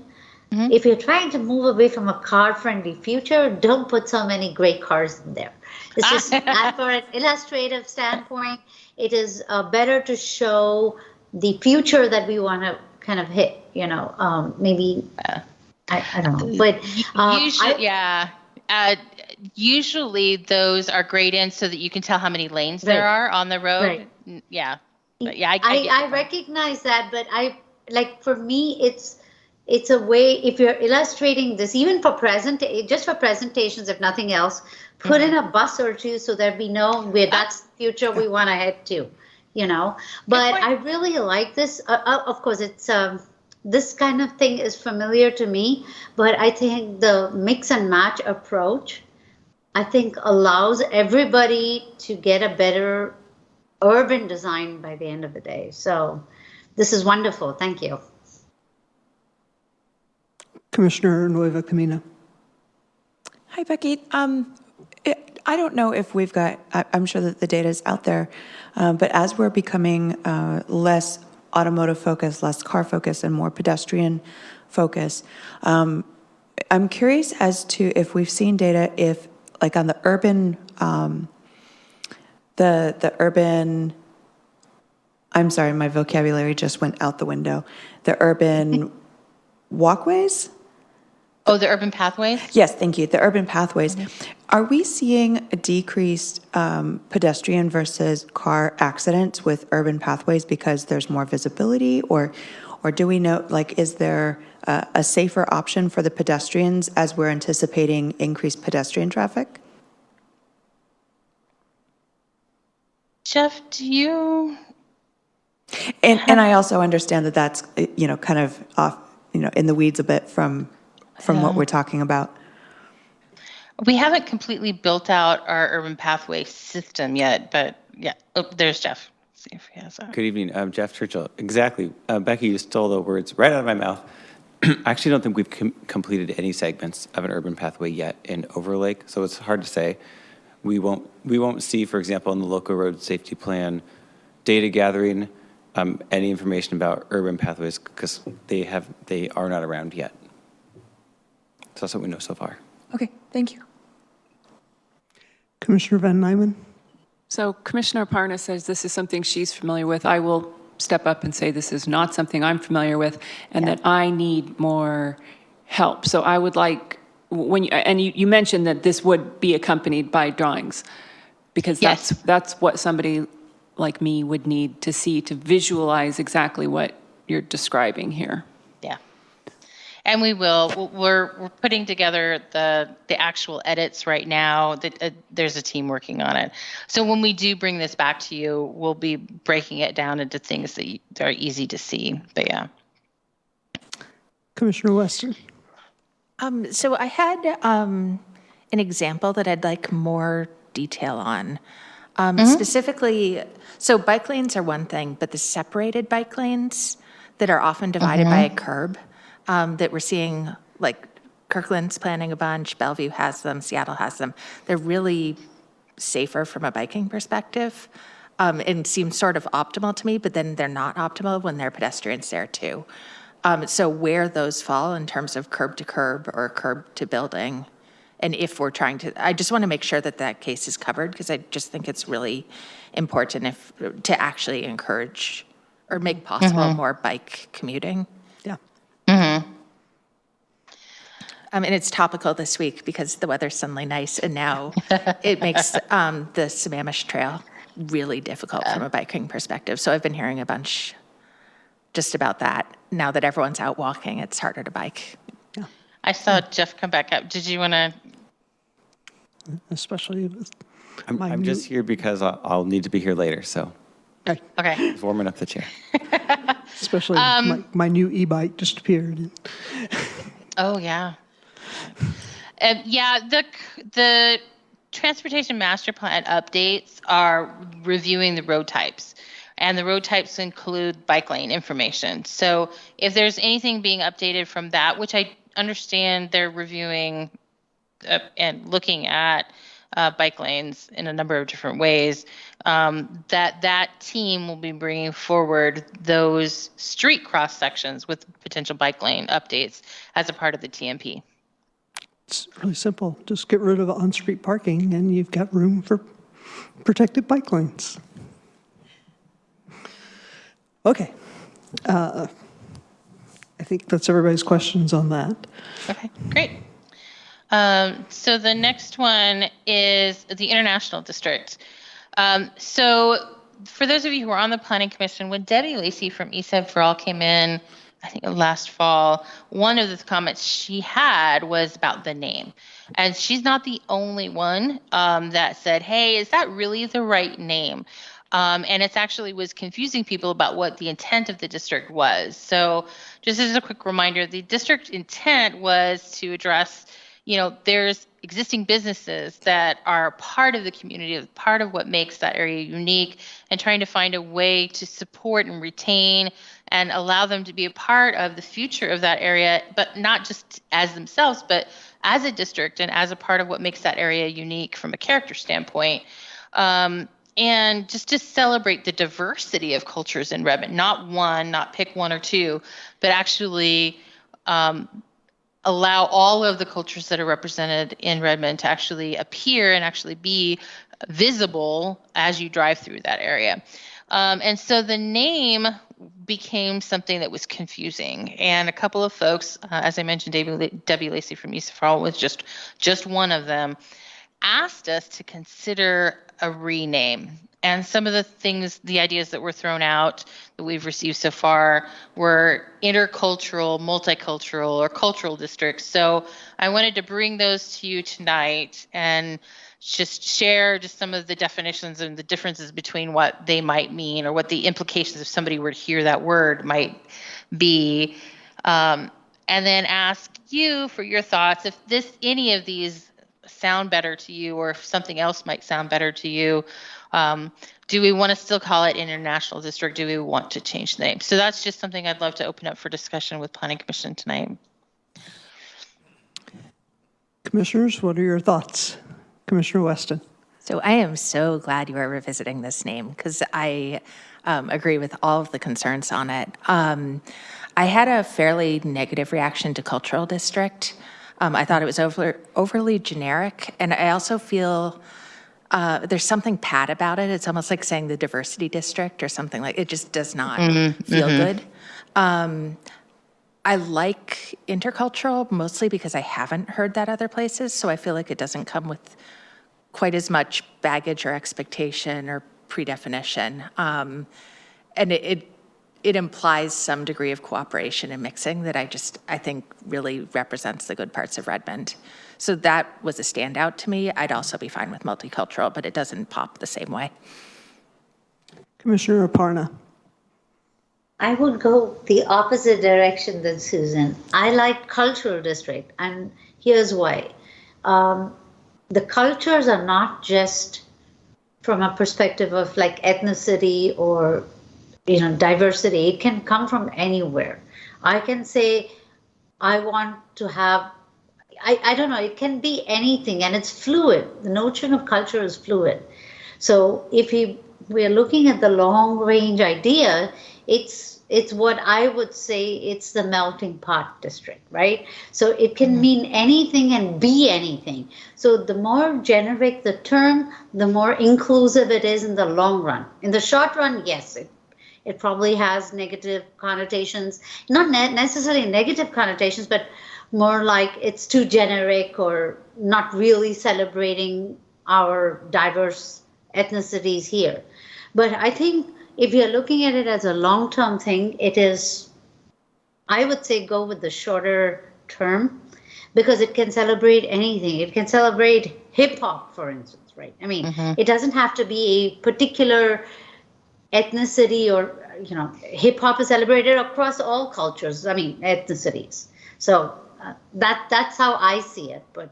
Mm-hmm. If you're trying to move away from a car-friendly future, don't put so many great cars in there. It's just for an illustrative standpoint, it is better to show the future that we want to kind of hit. You know, maybe I don't know, but usually those are grayed in so that you can tell how many lanes there are on the road. Right. Yeah, but yeah, I recognize that, but for me, it's a way, if you're illustrating this, even for just for presentations, if nothing else, put in a bus or two so there be that's the future we want to head to, you know. But I really like this. Of course, it's this kind of thing is familiar to me, but I think the mix and match approach, I think, allows everybody to get a better urban design by the end of the day. So this is wonderful. Thank you. Commissioner Nueva Camina. Hi, Becky. I don't know if we've got, I'm sure that the data is out there, but as we're becoming less automotive focused, less car focused, and more pedestrian focused, I'm curious as to if we've seen data if, like on the urban, the urban, I'm sorry, my vocabulary just went out the window. The urban walkways? Oh, the urban pathways? Yes, thank you. The urban pathways. Are we seeing a decreased pedestrian versus car accidents with urban pathways because there's more visibility, or do we know, like, is there a safer option for the pedestrians as we're anticipating increased pedestrian traffic? Jeff, do you? And I also understand that that's, kind of off, in the weeds a bit from what we're talking about. We haven't completely built out our urban pathway system yet, but yeah. Oh, there's Jeff. Let's see if he has that. Good evening, Jeff Churchill. Exactly. Becky, you stole the words right out of my mouth. I actually don't think we've completed any segments of an urban pathway yet in Overlake, so it's hard to say. We won't see, for example, in the local road safety plan, data gathering, any information about urban pathways because they are not around yet. So that's what we know so far. Okay, thank you. Commissioner Van Nymen? So Commissioner Parna says this is something she's familiar with. I will step up and say this is not something I'm familiar with and that I need more help. So I would like, you mentioned that this would be accompanied by drawings because that's what somebody like me would need to see to visualize exactly what you're describing here. Yeah. And we will. We're putting together the actual edits right now. There's a team working on it. So when we do bring this back to you, we'll be breaking it down into things that are easy to see. But yeah. Commissioner Weston? So I had an example that I'd like more detail on. Specifically, so bike lanes are one thing, but the separated bike lanes that are often divided by a curb that we're seeing, like Kirkland's planning a bunch, Bellevue has them, Seattle has them. They're really safer from a biking perspective and seem sort of optimal to me, but then they're not optimal when there are pedestrians there too. So where those fall in terms of curb to curb or curb to building, and if we're trying to, I just want to make sure that that case is covered because I just think it's really important to actually encourage or make possible more bike commuting. Yeah. And it's topical this week because the weather's suddenly nice and now it makes the Sammamish Trail really difficult from a biking perspective. So I've been hearing a bunch just about that. Now that everyone's out walking, it's harder to bike. Yeah. I saw Jeff come back up. Did you want to? Especially with I'm just here because I'll need to be here later, so Okay. just warming up the chair. especially my new e-bike just appeared. Oh yeah. The transportation master plan updates are reviewing the road types. And the road types include bike lane information. So if there's anything being updated from that, which I understand they're reviewing and looking at bike lanes in a number of different ways, that team will be bringing forward those street cross sections with potential bike lane updates as a part of the TMP. It's really simple. Just get rid of on-street parking and you've got room for protected bike lanes. Okay. I think that's everybody's questions on that. Okay, great. So the next one is the International District. So for those of you who are on the Planning Commission, when Debbie Lacey from ESEB for All came in, I think last fall, one of the comments she had was about the name. And she's not the only one that said, hey, is that really the right name? And it actually was confusing people about what the intent of the district was. So just as a quick reminder, the district intent was to address, there's existing businesses that are part of the community, part of what makes that area unique, and trying to find a way to support and retain and allow them to be a part of the future of that area, but not just as themselves, but as a district and as a part of what makes that area unique from a character standpoint. And just to celebrate the diversity of cultures in Redmond, not pick one or two, but actually allow all of the cultures that are represented in Redmond to actually appear and actually be visible as you drive through that area. And so the name became something that was confusing. And a couple of folks, as I mentioned, Debbie Lacey from ESEB for All was just one of them, asked us to consider a rename. And some of the things, the ideas that were thrown out that we've received so far were intercultural, multicultural, or cultural districts. So I wanted to bring those to you tonight and just share just some of the definitions and the differences between what they might mean, or what the implications if somebody were to hear that word might be. And then ask you for your thoughts if any of these sound better to you, or if something else might sound better to you. Do we want to still call it international district? Do we want to change the name? So that's just something I'd love to open up for discussion with Planning Commission tonight. Commissioners, what are your thoughts? Commissioner Weston. So I am so glad you are revisiting this name, because I agree with all of the concerns on it. I had a fairly negative reaction to cultural district. I thought it was overly generic, and I also feel there's something pat about it. It's almost like saying the diversity district or something. Like, it just does not feel good. I like intercultural mostly because I haven't heard that other places, so I feel like it doesn't come with quite as much baggage or expectation or predefinition. And it implies some degree of cooperation and mixing that I think really represents the good parts of Redmond. So that was a standout to me. I'd also be fine with multicultural, but it doesn't pop the same way. Commissioner Aparna. I would go the opposite direction than Susan. I like cultural district, and here's why. The cultures are not just from a perspective of like ethnicity or diversity. It can come from anywhere. I can say I want to have, I don't know, it can be anything, and it's fluid. The notion of culture is fluid. So if we're looking at the long range idea, it's what I would say, it's the melting pot district, right? So it can mean anything and be anything. So the more generic the term, the more inclusive it is in the long run. In the short run, yes, it probably has negative connotations, not necessarily negative connotations, but more like it's too generic or not really celebrating our diverse ethnicities here. But I think if you're looking at it as a long-term thing, it is, I would say, go with the shorter term, because it can celebrate anything. It can celebrate hip hop, for instance, right? I mean, it doesn't have to be a particular ethnicity, or hip hop is celebrated across all cultures. I mean, ethnicities. So that's how I see it. But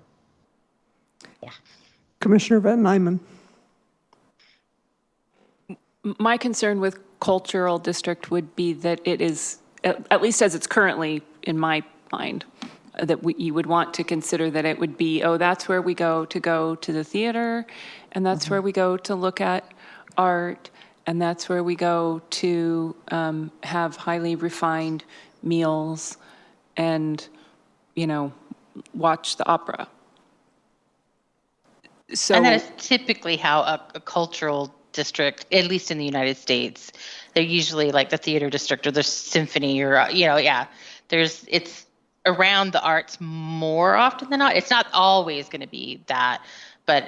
yeah, Commissioner Van Nyman. My concern with cultural district would be that it is, at least as it's currently in my mind, that you would want to consider that it would be, that's where we go to the theater, and that's where we go to look at art, and that's where we go to have highly refined meals and, watch the opera. So, And that is typically how a cultural district, at least in the United States, they're usually like the theater district or the symphony, or it's around the arts more often than not. It's not always going to be that, but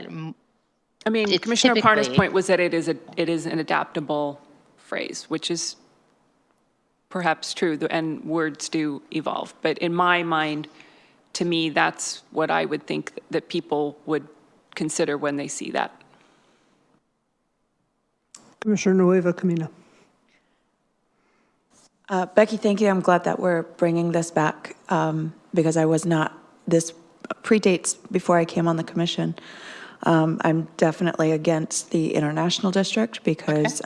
I mean, Commissioner Aparna's point was that it is an adaptable phrase, which is perhaps true, and words do evolve. But in my mind, to me, that's what I would think that people would consider when they see that. Commissioner Nueva Camina. Becky, thank you. I'm glad that we're bringing this back, because I was not, this predates before I came on the commission. I'm definitely against the international district because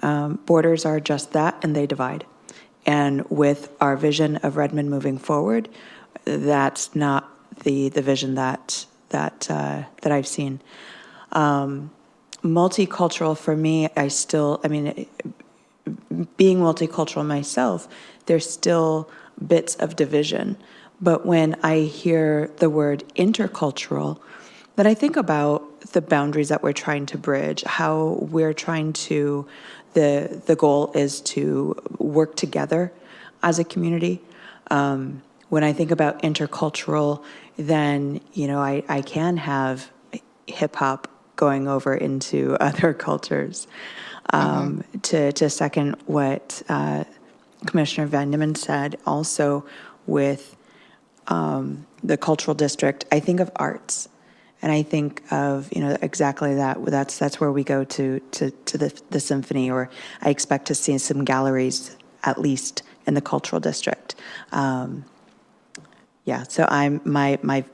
borders are just that, and they divide. And with our vision of Redmond moving forward, that's not the vision that I've seen. Multicultural for me, being multicultural myself, there's still bits of division. But when I hear the word intercultural, then I think about the boundaries that we're trying to bridge, how we're trying to, the goal is to work together as a community. When I think about intercultural, then, I can have hip hop going over into other cultures. To second what Commissioner Van Niemen said, also with the cultural district, I think of arts. And I think of, exactly that. That's where we go to the symphony, or I expect to see some galleries, at least in the cultural district. Yeah, so my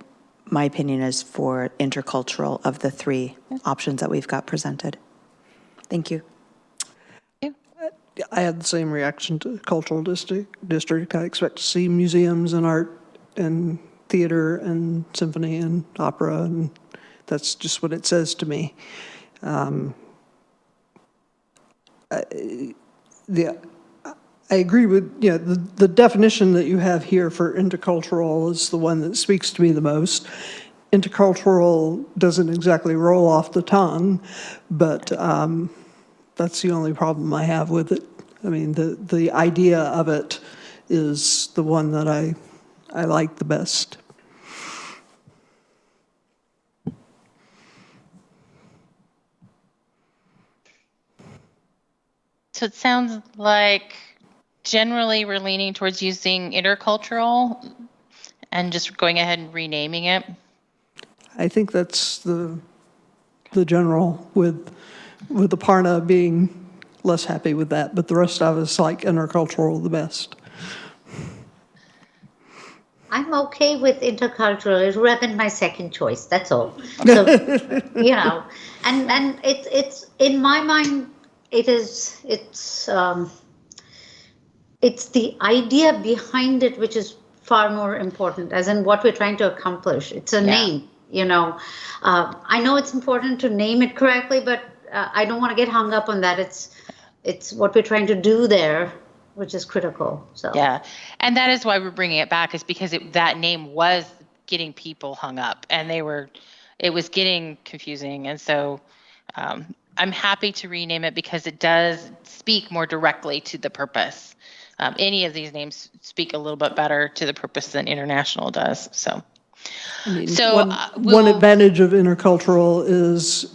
opinion is for intercultural of the three options that we've got presented. Thank you. I had the same reaction to cultural district. I expect to see museums and art and theater and symphony and opera, and that's just what it says to me. I agree with, the definition that you have here for intercultural is the one that speaks to me the most. Intercultural doesn't exactly roll off the tongue, but that's the only problem I have with it. I mean, the idea of it is the one that I like the best. So it sounds like generally we're leaning towards using intercultural and just going ahead and renaming it. I think that's the general, with Aparna being less happy with that, but the rest of us like intercultural the best. I'm okay with intercultural. It would have been my second choice. That's all. So, and it's in my mind, it's the idea behind it which is far more important, as in what we're trying to accomplish. It's a name, I know it's important to name it correctly, but I don't want to get hung up on that. It's what we're trying to do there, which is critical. So yeah, and that is why we're bringing it back, is because that name was getting people hung up, and it was getting confusing, and so I'm happy to rename it because it does speak more directly to the purpose. Any of these names speak a little bit better to the purpose than international does. So. I mean, one advantage of intercultural is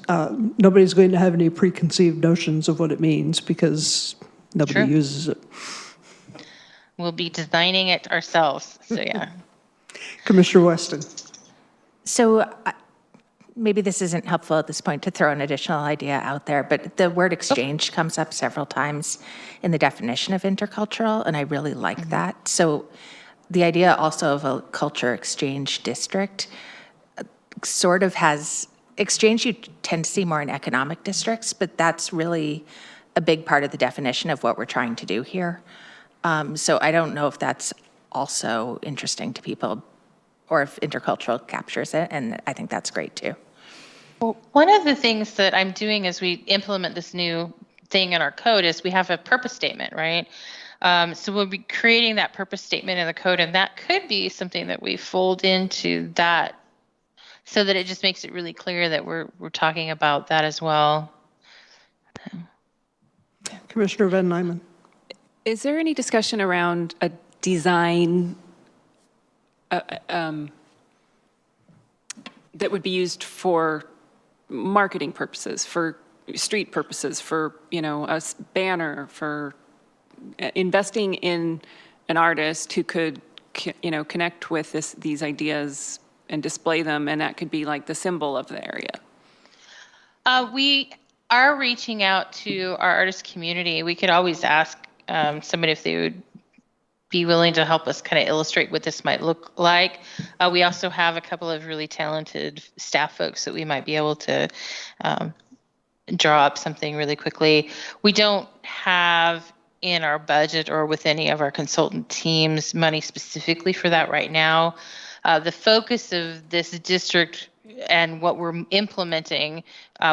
nobody's going to have any preconceived notions of what it means because nobody uses it. We'll be designing it ourselves. So, yeah. Commissioner Weston. So maybe this isn't helpful at this point to throw an additional idea out there, but the word exchange comes up several times in the definition of intercultural, and I really like that. So the idea also of a culture exchange district sort of has exchange you tend to see more in economic districts, but that's really a big part of the definition of what we're trying to do here. So I don't know if that's also interesting to people or if intercultural captures it, and I think that's great too. Well, one of the things that I'm doing as we implement this new thing in our code is we have a purpose statement, right? So we'll be creating that purpose statement in the code, and that could be something that we fold into that so that it just makes it really clear that we're talking about that as well. Commissioner Van Niemen. Is there any discussion around a design that would be used for marketing purposes, for street purposes, for, a banner, for investing in an artist who could, connect with these ideas and display them, and that could be like the symbol of the area? We are reaching out to our artist community. We could always ask somebody if they would be willing to help us kind of illustrate what this might look like. We also have a couple of really talented staff folks that we might be able to draw up something really quickly. We don't have in our budget or with any of our consultant teams money specifically for that right now. The focus of this district and what we're implementing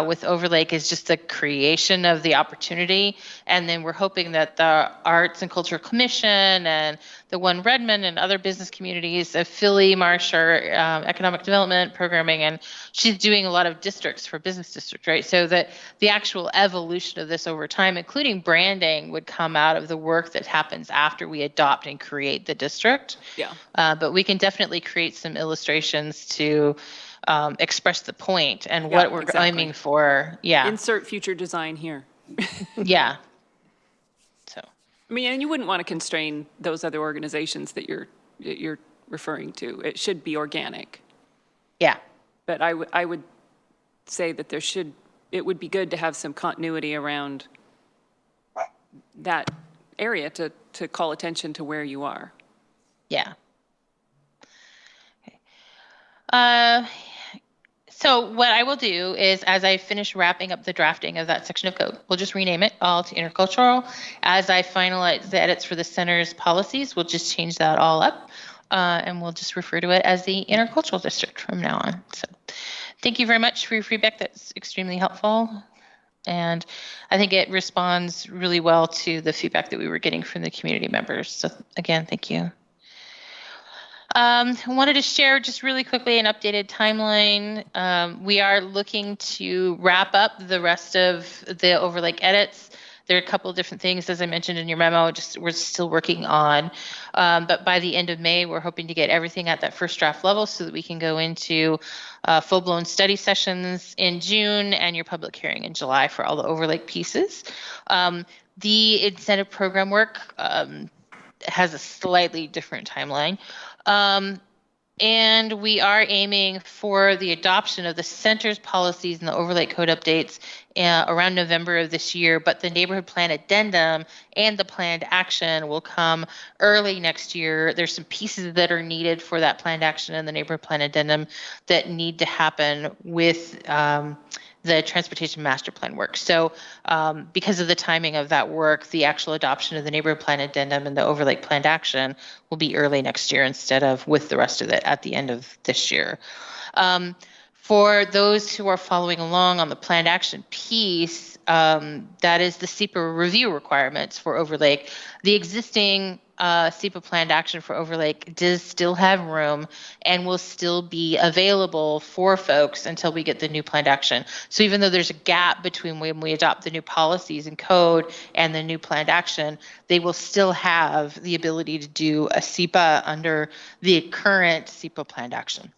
with Overlake is just the creation of the opportunity. And then we're hoping that the Arts and Culture Commission and the One Redmond and other business communities of Philly, Marsh, our economic development programming, and she's doing a lot of districts for business districts, right? So that the actual evolution of this over time, including branding, would come out of the work that happens after we adopt and create the district. Yeah. But we can definitely create some illustrations to express the point and Yeah, what we're exactly. aiming for. Yeah. Insert future design here. Yeah. So, I mean, and you wouldn't want to constrain those other organizations that you're referring to. It should be organic. yeah. But I would say that it would be good to have some continuity around that area to call attention to where you are. Yeah. Okay. So what I will do is, as I finish wrapping up the drafting of that section of code, we'll just rename it all to intercultural. As I finalize the edits for the center's policies, we'll just change that all up, and we'll just refer to it as the intercultural district from now on. So thank you very much for your feedback. That's extremely helpful. And I think it responds really well to the feedback that we were getting from the community members. So again, thank you. I wanted to share just really quickly an updated timeline. We are looking to wrap up the rest of the Overlake edits. There are a couple of different things, as I mentioned in your memo, we're still working on. But by the end of May, we're hoping to get everything at that first draft level so that we can go into full-blown study sessions in June and your public hearing in July for all the Overlake pieces. The incentive program work has a slightly different timeline. And we are aiming for the adoption of the center's policies and the Overlake Code updates around November of this year, but the neighborhood plan addendum and the planned action will come early next year. There's some pieces that are needed for that planned action and the neighborhood plan addendum that need to happen with the transportation master plan work. So because of the timing of that work, the actual adoption of the neighborhood plan addendum and the Overlake planned action will be early next year instead of with the rest of it at the end of this year. For those who are following along on the planned action piece, that is the SEPA review requirements for Overlake. The existing SEPA planned action for Overlake does still have room and will still be available for folks until we get the new planned action. So even though there's a gap between when we adopt the new policies and code and the new planned action, they will still have the ability to do a SEPA under the current SEPA planned action.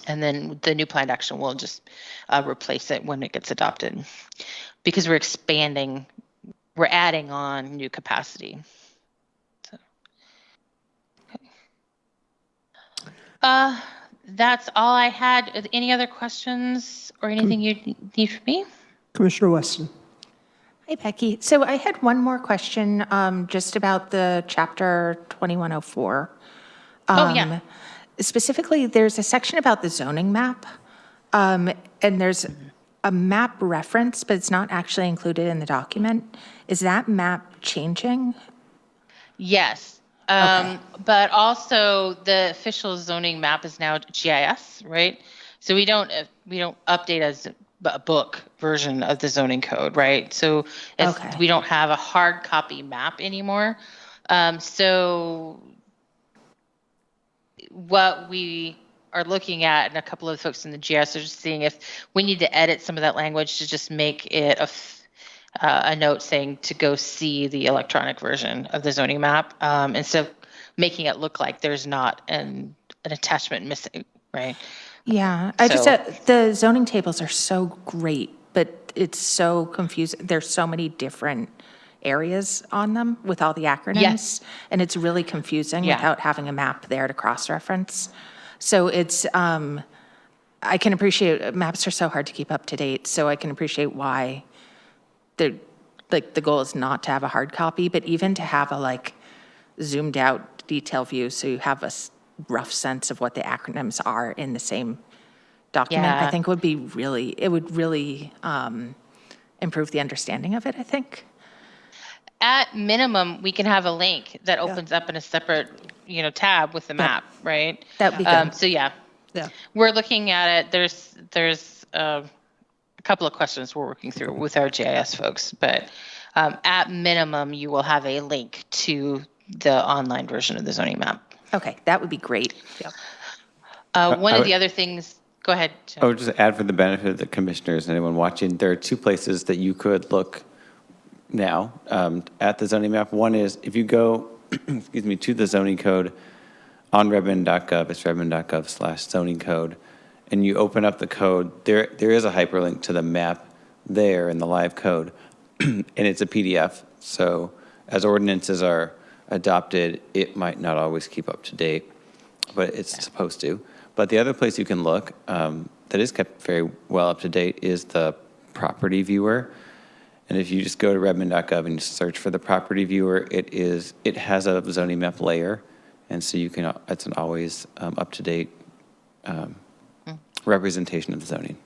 And then the new planned action will just replace it when it gets adopted, because we're expanding, we're adding on new capacity. So, okay. That's all I had. Any other questions or anything you need from me? Commissioner Weston. Hi, Becky. So I had one more question just about the chapter 2104. Oh, yeah. Specifically, there's a section about the zoning map, and there's a map reference, but it's not actually included in the document. Is that map changing? Yes. Okay. But also the official zoning map is now GIS, right? So we don't update as a book version of the zoning code, right? So Okay. we don't have a hard copy map anymore. So what we are looking at, and a couple of folks in the GIS are just seeing if we need to edit some of that language to just make it a note saying to go see the electronic version of the zoning map, instead of making it look like there's not an attachment missing, right? Yeah, the zoning tables are so great, but it's so confusing. There's so many different areas on them with all the acronyms. Yes. And it's really confusing without having a map there to cross-reference. So it's, I can appreciate, maps are so hard to keep up to date, so I can appreciate why the goal is not to have a hard copy, but even to have a zoomed out detail view so you have a rough sense of what the acronyms are in the same document, I think would really improve the understanding of it, I think. At minimum, we can have a link that opens up in a separate, tab with the map, right? That'd be good. So yeah, Yeah. we're looking at it. There's a couple of questions we're working through with our GIS folks, but at minimum, you will have a link to the online version of the zoning map. Okay, that would be great. One of the other things, go ahead. Jim. I would just add, for the benefit of the commissioners and anyone watching, there are two places that you could look now at the zoning map. One is if you go, excuse me, to the zoning code on redmond.gov, it's redmond.gov/zoning code, and you open up the code, there is a hyperlink to the map there in the live code, and it's a PDF. So as ordinances are adopted, it might not always keep up to date, but it's supposed to. But the other place you can look that is kept very well up to date is the property viewer. And if you just go to redmond.gov and you search for the property viewer, it has a zoning map layer, and so you can it's an always up to date representation of the zoning.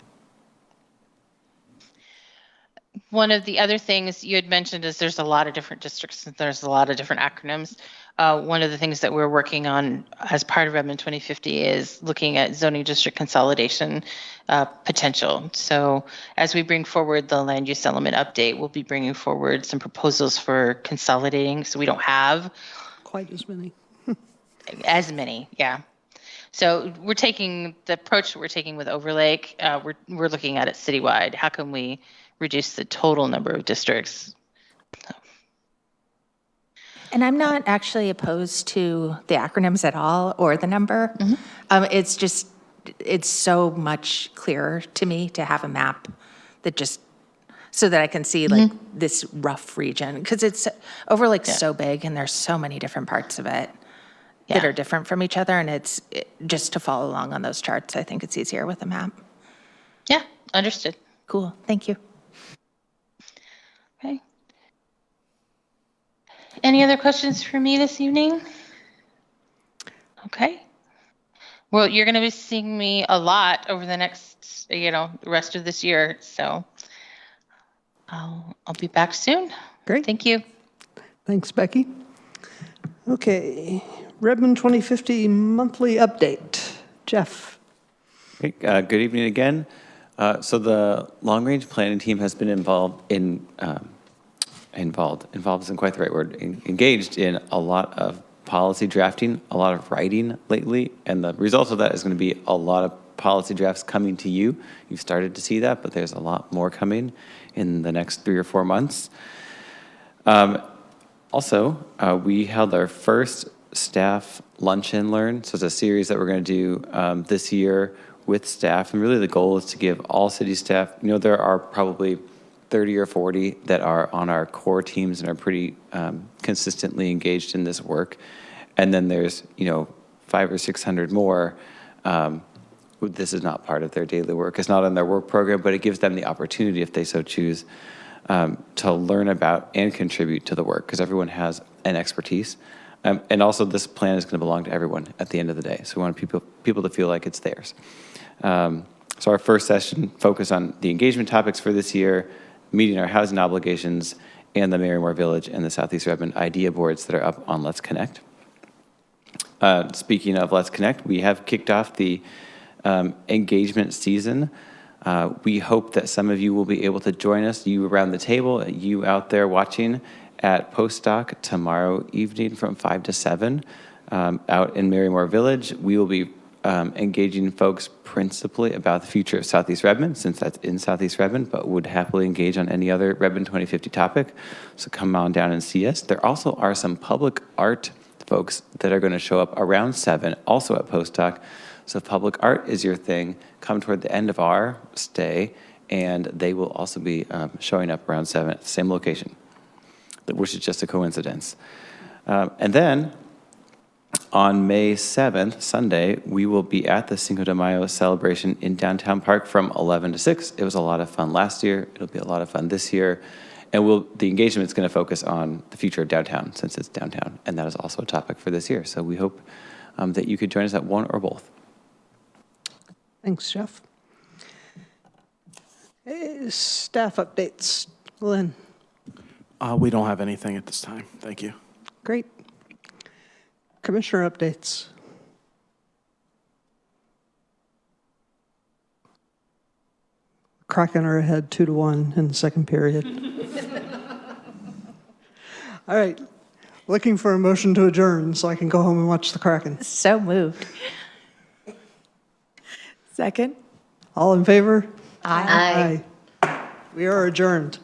One of the other things you had mentioned is there's a lot of different districts and there's a lot of different acronyms. One of the things that we're working on as part of Redmond 2050 is looking at zoning district consolidation potential. So as we bring forward the land use element update, we'll be bringing forward some proposals for consolidating so we don't have Quite as many. as many. Yeah. So we're taking the approach we're taking with Overlake. We're looking at it citywide. How can we reduce the total number of districts? And I'm not actually opposed to the acronyms at all or the number. It's just, it's so much clearer to me to have a map that just, so that I can see like this rough region. Because it's, Overlake's so big and there's so many different parts of it that are different from each other. And just to follow along on those charts, I think it's easier with a map. Yeah, understood. Cool, thank you. Okay. Any other questions for me this evening? Okay. Well, you're going to be seeing me a lot over the next, rest of this year. So I'll be back soon. Great. Thank you. Thanks, Becky. Okay, Redmond 2050 monthly update. Jeff. Okay, good evening again. So the long-range planning team has been involved isn't quite the right word, engaged in a lot of policy drafting, a lot of writing lately, and the result of that is going to be a lot of policy drafts coming to you. You've started to see that, but there's a lot more coming in the next 3 or 4 months. Also, we held our first staff lunch and learn. So it's a series that we're going to do this year with staff. And really the goal is to give all city staff, there are probably 30 or 40 that are on our core teams and are pretty consistently engaged in this work. And then there's, 500 or 600 more. This is not part of their daily work. It's not on their work program, but it gives them the opportunity, if they so choose, to learn about and contribute to the work, because everyone has an expertise. And also this plan is going to belong to everyone at the end of the day. So we want people to feel like it's theirs. So our first session focused on the engagement topics for this year, meeting our housing obligations, and the Marymore Village and the Southeast Redmond idea boards that are up on Let's Connect. Speaking of Let's Connect, we have kicked off the engagement season. We hope that some of you will be able to join us, you around the table, you out there watching, at Postdoc tomorrow evening from 5 to 7 out in Marymore Village. We will be engaging folks principally about the future of Southeast Redmond, since that's in Southeast Redmond, but would happily engage on any other Redmond 2050 topic. So come on down and see us. There also are some public art folks that are going to show up around 7, also at Postdoc. So if public art is your thing, come toward the end of our stay, and they will also be showing up around 7 at the same location, which is just a coincidence. And then on May 7th, Sunday, we will be at the Cinco de Mayo celebration in Downtown Park from 11 to 6. It was a lot of fun last year. It'll be a lot of fun this year. And the engagement is going to focus on the future of downtown, since it's downtown. And that is also a topic for this year. So we hope that you could join us at one or both. Thanks, Jeff. Staff updates. Lynn. We don't have anything at this time. Thank you. Great. Commissioner updates. Kraken are ahead 2-1 in the second period. All right. Looking for a motion to adjourn so I can go home and watch the Kraken. So moved. Second? All in favor? Aye. Aye. We are adjourned.